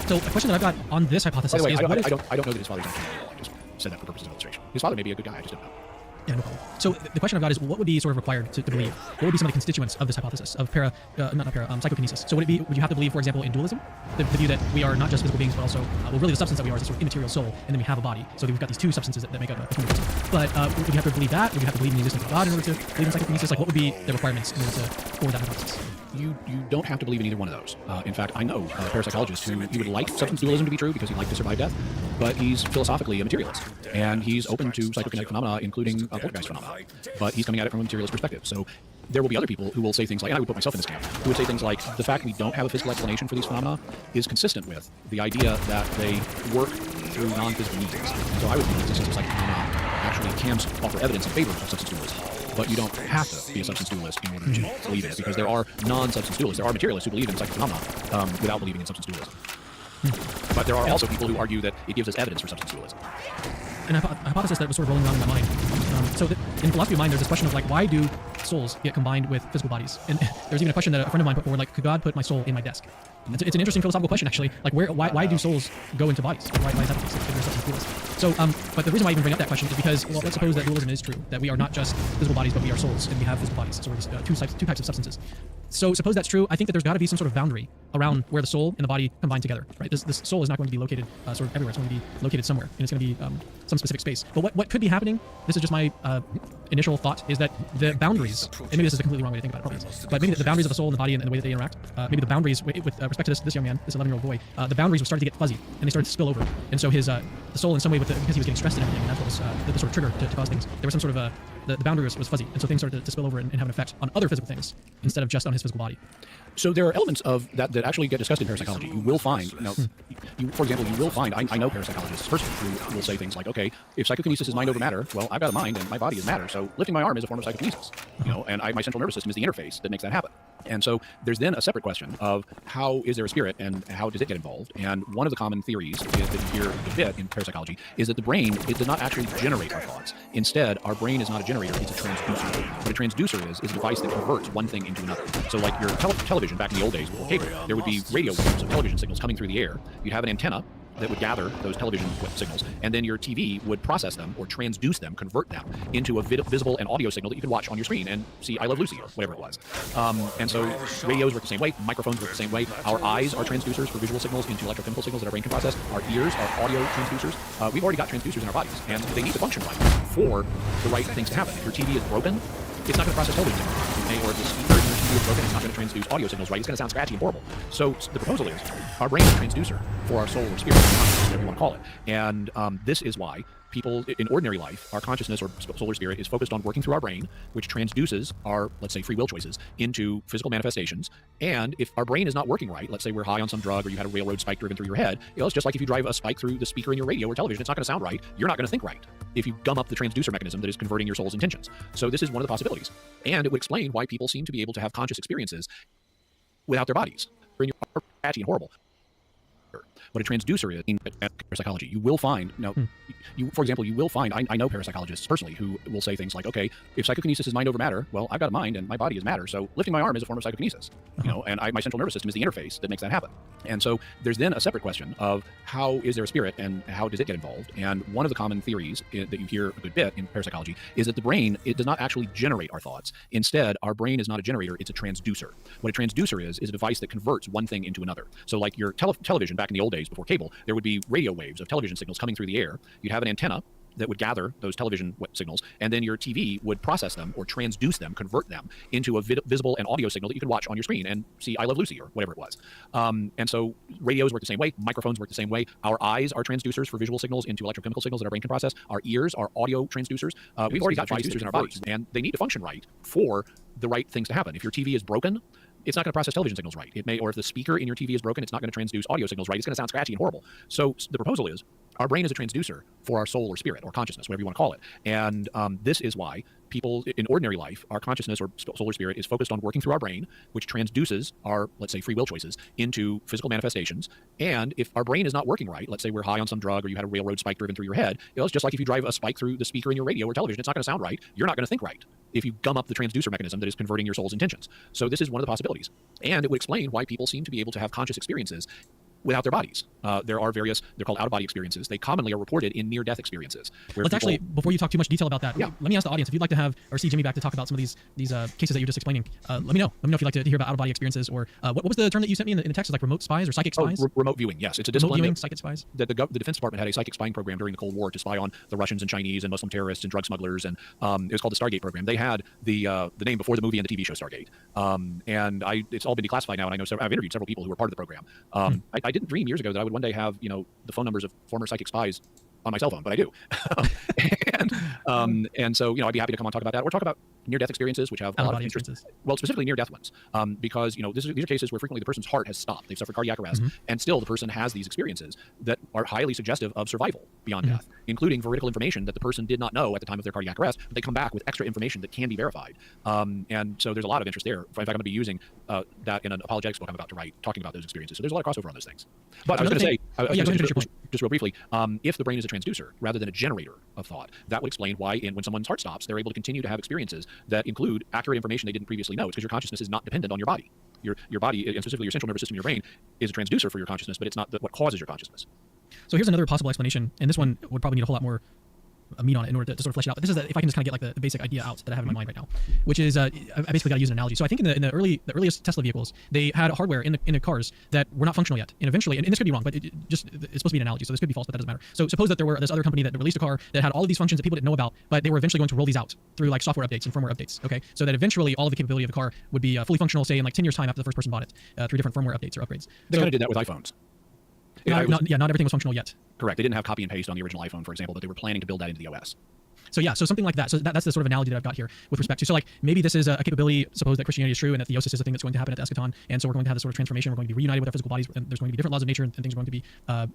So a question that I've got on this hypothesis By the way, is I don't know that his father's actually evil. I just said that for purposes of illustration. His father may be a good guy. I just don't know. Yeah, no problem. So the question I've got is, what would be sort of required to believe? What would be some of the constituents of this hypothesis of psychokinesis? So would you have to believe, for example, in dualism, the view that we are not just physical beings, but also, really the substance that we are is a sort of immaterial soul, and then we have a body. So we've got these two substances that make up a human being. But would you have to believe that? Would you have to believe in the existence of God in order to believe in psychokinesis? Like, what would be the requirements in order for that hypothesis? You don't have to believe in either one of those. In fact, I know a parapsychologist who he would like substance dualism to be true because he'd like to survive death, but he's philosophically a materialist, and he's open to psychokinetic phenomena, including poltergeist phenomena, but he's coming at it from a materialist perspective. So there will be other people who will say things like, and I would put myself in this camp, who would say things like, the fact we don't have a physical explanation for these phenomena is consistent with the idea that they work through non-physical means. And so I would think the existence of psychic phenomena actually can offer evidence in favor of substance dualism. But you don't have to be a substance dualist in order to believe in it, because there are non-substance dualists. There are materialists who believe in psychic phenomena without believing in substance dualism. But there are also people who argue that it gives us evidence for substance dualism. And a hypothesis that was sort of rolling around in my mind. So in philosophy of mind, there's this question of like, why do souls get combined with physical bodies? And there's even a question that a friend of mine put forward, like, could God put my soul in my desk? It's an interesting philosophical question, actually. Like, why do souls go into bodies? Like, why is that the case if there's substance dualism? So, but the reason why I even bring up that question is because, well, let's suppose that dualism is true, that we are not just physical bodies, but we are souls, and we have physical bodies. So we're just two types of substances. So suppose that's true. I think that there's got to be some sort of boundary around where the soul and the body combine together, right? This soul is not going to be located sort of everywhere. It's going to be located somewhere, and it's going to be some specific space. But what could be happening? This is just my initial thought, is that the boundaries, and maybe this is a completely wrong way to think about it, probably, but maybe the boundaries of the soul and the body and the way that they interact, maybe the boundaries with respect to this young man, this 11-year-old boy, the boundaries were starting to get fuzzy, and they started to spill over. And so his the soul, in some way, because he was getting stressed and everything, and that's what was the sort of trigger to cause things. There was some sort of the boundary was fuzzy, and so things started to spill over and have an effect on other physical things instead of just on his physical body. So there are elements of that actually get discussed in parapsychology. You will find, for example, you will find, I know parapsychologists personally who will say things like, okay, if psychokinesis is mind over matter, well, I've got a mind and my body is matter, so lifting my arm is a form of psychokinesis, and my central nervous system is the interface that makes that happen. And so there's then a separate question of how is there a spirit and how does it get involved? And one of the common theories that you hear a bit in parapsychology is that the brain, it does not actually generate our thoughts. Instead, our brain is not a generator, it's a transducer. What a transducer is a device that converts one thing into another. So like your television back in the old days with cable, there would be radio waves of television signals coming through the air. You'd have an antenna that would gather those television signals, and then your TV would process them or transduce them, convert them into a visible and audio signal that you could watch on your screen and see I Love Lucy or whatever it was. And so radios work the same way, microphones work the same way. Our eyes are transducers for visual signals into electrochemical signals that our brain can process. Our ears are audio transducers. We've already got transducers in our bodies, and they need to function right for the right things to happen. If your TV is broken, it's not going to process television signals. or if the speaker in your TV is broken, it's not going to transduce audio signals right. It's going to sound scratchy and horrible. So the proposal is our brain is a transducer for our soul or spirit, whatever you want to call it. And this is why people in ordinary life, our consciousness or soul or spirit is focused on working through our brain, which transduces our, let's say, free will choices into physical manifestations. And if our brain is not working right, let's say we're high on some drug or you had a railroad spike driven through your head, it's just like if you drive a spike through the speaker in your radio or television, it's not going to sound right. You're not going to think right if you gum up the transducer mechanism that is converting your soul's intentions. So this is one of the possibilities. And it would explain why people seem to be able to have conscious experiences without their bodies. Are patchy and horrible. What a transducer is in parapsychology, you will find, for example, you will find, I know parapsychologists personally who will say things like, okay, if psychokinesis is mind over matter, well, I've got a mind and my body is matter, so lifting my arm is a form of psychokinesis, and my central nervous system is the interface that makes that happen. And so there's then a separate question of how is there a spirit and how does it get involved? And one of the common theories that you hear a good bit in parapsychology is that the brain, it does not actually generate our thoughts. Instead, our brain is not a generator, it's a transducer. What a transducer is a device that converts one thing into another. So like your television back in the old days before cable, there would be radio waves of television signals coming through the air. You'd have an antenna that would gather those television signals, and then your TV would process them or transduce them, convert them into a visible and audio signal that you could watch on your screen and see I Love Lucy or whatever it was. And so radios work the same way, microphones work the same way. Our eyes are transducers for visual signals into electrochemical signals that our brain can process. Our ears are audio transducers. We've already got transducers in our bodies, and they need to function right for the right things to happen. If your TV is broken, it's not going to process television signals right. It may, or if the speaker in your TV is broken, it's not going to transduce audio signals right. It's going to sound scratchy and horrible. So the proposal is our brain is a transducer for our soul or spirit or consciousness, whatever you want to call it. And this is why people in ordinary life, our consciousness or soul or spirit is focused on working through our brain, which transduces our, let's say, free will choices into physical manifestations. And if our brain is not working right, let's say we're high on some drug or you had a railroad spike driven through your head, it's just like if you drive a spike through the speaker in your radio or television, it's not going to sound right. You're not going to think right if you gum up the transducer mechanism that is converting your soul's intentions. So this is one of the possibilities. And it would explain why people seem to be able to have conscious experiences without their bodies. There are various, they're called out-of-body experiences. They commonly are reported in near-death experiences. Let's actually, before you talk too much detail about that, let me ask the audience, if you'd like to have, or see Jimmy back to talk about some of these cases that you're just explaining, let me know. Let me know if you'd like to hear about out-of-body experiences, or what was the term that you sent me in the text, like remote spies or psychic spies? Remote viewing, yes. It's a discipline. Remote viewing, psychic spies? The Defense Department had a psychic spying program during the Cold War to spy on the Russians and Chinese and Muslim terrorists and drug smugglers, and it was called the Stargate program. They had the name before the movie and the TV show Stargate. And it's all been declassified now, and I know I've interviewed several people who were part of the program. I didn't dream years ago that I would one day have, the phone numbers of former psychic spies on my cell phone, but I do. And so, I'd be happy to come on and talk about that, or talk about near-death experiences, which have a lot of interest. Well, specifically near-death ones, because, these are cases where frequently the person's heart has stopped. They've suffered cardiac arrest, and still the person has these experiences that are highly suggestive of survival beyond death, including veridical information that the person did not know at the time of their cardiac arrest, but they come back with extra information that can be verified. And so there's a lot of interest there. In fact, I'm going to be using that in an apologetics book I'm about to write, talking about those experiences. So there's a lot of crossover on those things. But I was going to say, just real briefly, if the brain is a transducer rather than a generator of thought, that would explain why when someone's heart stops, they're able to continue to have experiences that include accurate information they didn't previously know. It's because your consciousness is not dependent on your body. Your body, and specifically your central nervous system, your brain, is a transducer for your consciousness, but it's not what causes your consciousness. So here's another possible explanation, and this one would probably need a whole lot more meat on it in order to sort of flesh it out. But this is if I can just kind of get like the basic idea out that I have in my mind right now, which is I basically got to use an analogy. So I think in the earliest Tesla vehicles, they had hardware in the cars that were not functional yet, and eventually, and this could be wrong, but it's supposed to be an analogy, so this could be false, but that doesn't matter. So suppose that there were this other company that released a car that had all of these functions that people didn't know about, but they were eventually going to roll these out through like software updates and firmware updates. Okay, so that eventually all of the capability of the car would be fully functional, say in like 10 years time after the first person bought it, through different firmware updates or upgrades. They kind of did that with iPhones. Not everything was functional yet. Correct. They didn't have copy and paste on the original iPhone, for example, but they were planning to build that into the OS. So yeah, so something like that. So that's the sort of analogy that I've got here with respect to. So like maybe this is a capability. Suppose that Christianity is true and that theosis is a thing that's going to happen at the eschaton, and so we're going to have this sort of transformation. We're going to be reunited with our physical bodies, and there's going to be different laws of nature, and things are going to be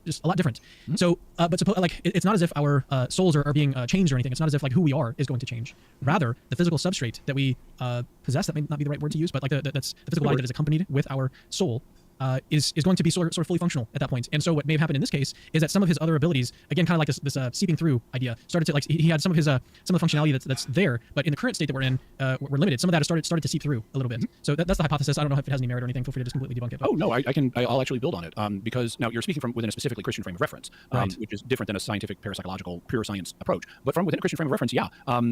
just a lot different. So, but suppose like it's not as if our souls are being changed or anything. It's not as if like who we are is going to change. Rather, the physical substrate that we possess, that may not be the right word to use, but like that's the physical body that is accompanied with our soul. Is going to be sort of fully functional at that point. And so what may have happened in this case is that some of his other abilities, again, kind of like this seeping through idea, started to like he had some of the functionality that's there, but in the current state that we're in, we're limited. Some of that has started to seep through a little bit. So that's the hypothesis. I don't know if it has any merit or anything. Feel free to just completely debunk it. But. Oh no, I'll actually build on it because now you're speaking from within a specifically Christian frame of reference, right. Which is different than a scientific parapsychological pure science approach. But from within a Christian frame of reference,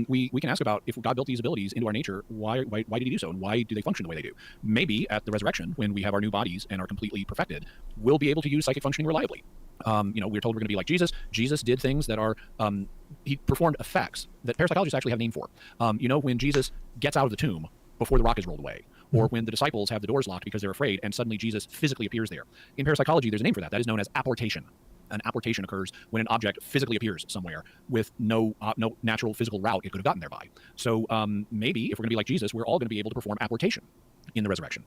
we can ask about if God built these abilities into our nature, why did He do so, and why do they function the way they do? Maybe at the resurrection, when we have our new bodies and are completely perfected, we'll be able to use psychic functioning reliably. We're told we're going to be like Jesus. Jesus did things that are, he performed effects that parapsychologists actually have a name for. When Jesus gets out of the tomb, before the rock is rolled away, or when the disciples have the doors locked because they're afraid and suddenly Jesus physically appears there. In parapsychology, there's a name for that. That is known as apportation. An apportation occurs when an object physically appears somewhere with no natural physical route it could have gotten there by. So maybe if we're going to be like Jesus, we're all going to be able to perform apportation in the resurrection.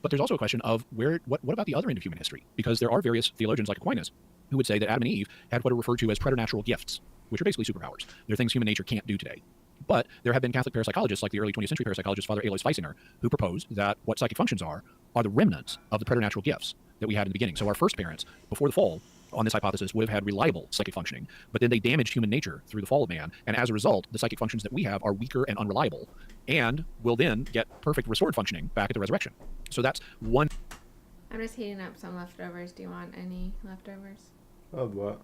But there's also a question of what about the other end of human history? Because there are various theologians like Aquinas who would say that Adam and Eve had what are referred to as preternatural gifts, which are basically superpowers. They're things human nature can't do today. But there have been Catholic parapsychologists, like the early 20th century parapsychologist Father Alois Feisinger, who proposed that what psychic functions are the remnants of the preternatural gifts that we had in the beginning. So our first parents, before the fall, on this hypothesis, would have had reliable psychic functioning, but then they damaged human nature through the fall of man, and as a result, the psychic functions that we have are weaker and unreliable, and will then get perfect restored functioning back at the resurrection. So that's one. I'm just heating up some leftovers. Do you want any leftovers? Of what?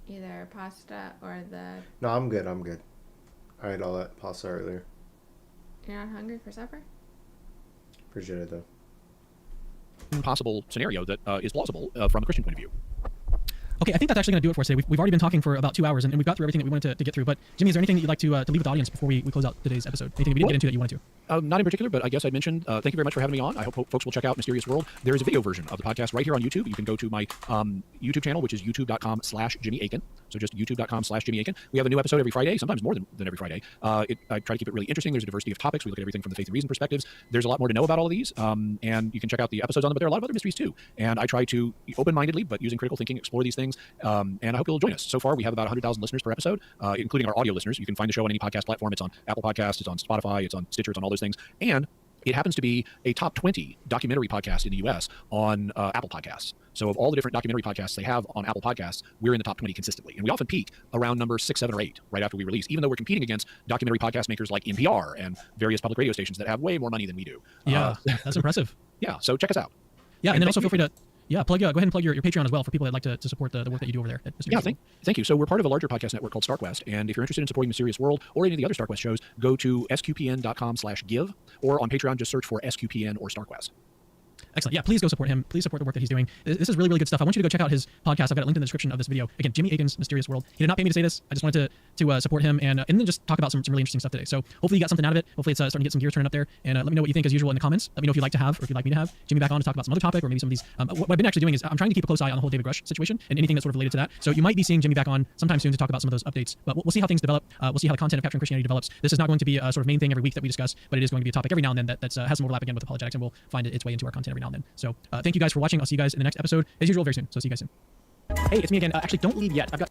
Either pasta or the... No, I'm good. I ate all that pasta earlier. You're not hungry for supper? Appreciate it, though. Possible scenario that is plausible from a Christian point of view. Okay, I think that's actually going to do it for us today. We've already been talking for about 2 hours, and we've got through everything that we wanted to get through. But Jimmy, is there anything that you'd like to leave with the audience before we close out today's episode? Anything that we didn't get into that you wanted to? Not in particular, but I guess I mentioned, thank you very much for having me on. I hope folks will check out Mysterious World. There is a video version of the podcast right here on YouTube. You can go to my YouTube channel, which is youtube.com/Jimmy Akin. So just youtube.com/Jimmy Akin. We have a new episode every Friday, sometimes more than every Friday. I try to keep it really interesting. There's a diversity of topics. We look at everything from the faith and reason perspectives. There's a lot more to know about all of these, and you can check out the episodes on them, but there are a lot of other mysteries too. And I try to open-mindedly, but using critical thinking, explore these things, and I hope you'll join us. So far, we have about 100,000 listeners per episode, including our audio listeners. You can find the show on any podcast platform. It's on Apple Podcasts, it's on Spotify, it's on Stitcher, it's on all those things. And it happens to be a top 20 documentary podcast in the U.S. on Apple Podcasts. So of all the different documentary podcasts they have on Apple Podcasts, we're in the top 20 consistently. And we often peak around number 6, 7, or 8 right after we release, even though we're competing against documentary podcast makers like NPR and various public radio stations that have way more money than we do. Yeah, that's impressive. Yeah, so check us out. Yeah, and then also feel free to... Yeah, go ahead and plug your Patreon as well for people that'd like to support the work that you do over there. Yeah, thank you. So we're part of a larger podcast network called StarQuest, and if you're interested in supporting Mysterious World or any of the other StarQuest shows, go to sqpn.com/give, or on Patreon, just search for SQPN or StarQuest. Excellent. Yeah, please go support him. Please support the work that he's doing. This is really, really good stuff. I want you to go check out his podcast. I've got it linked in the description of this video. Again, Jimmy Akin's Mysterious World. He did not pay me to say this. I just wanted to support him and then just talk about some really interesting stuff today. So hopefully you got something out of it. Hopefully it's starting to get some gears turning up there. And let me know what you think as usual in the comments. Let me know if you'd like to have, or if you'd like me to have Jimmy back on to talk about some other topic, or maybe some of these. What I've been actually doing is I'm trying to keep a close eye on the whole David Grush situation and anything that's sort of related to that. So you might be seeing Jimmy back on sometime soon to talk about some of those updates. But we'll see how things develop. We'll see how the content of Capturing Christianity develops. This is not going to be a sort of main thing every week that we discuss, but it is going to be a topic every now and then that has some overlap again with apologetics, and we'll find its way into our content every now and then. So thank you guys for watching. I'll see you guys in the next episode as usual very soon. So see you guys soon. Hey, it's me again. Actually, don't leave yet. I've got...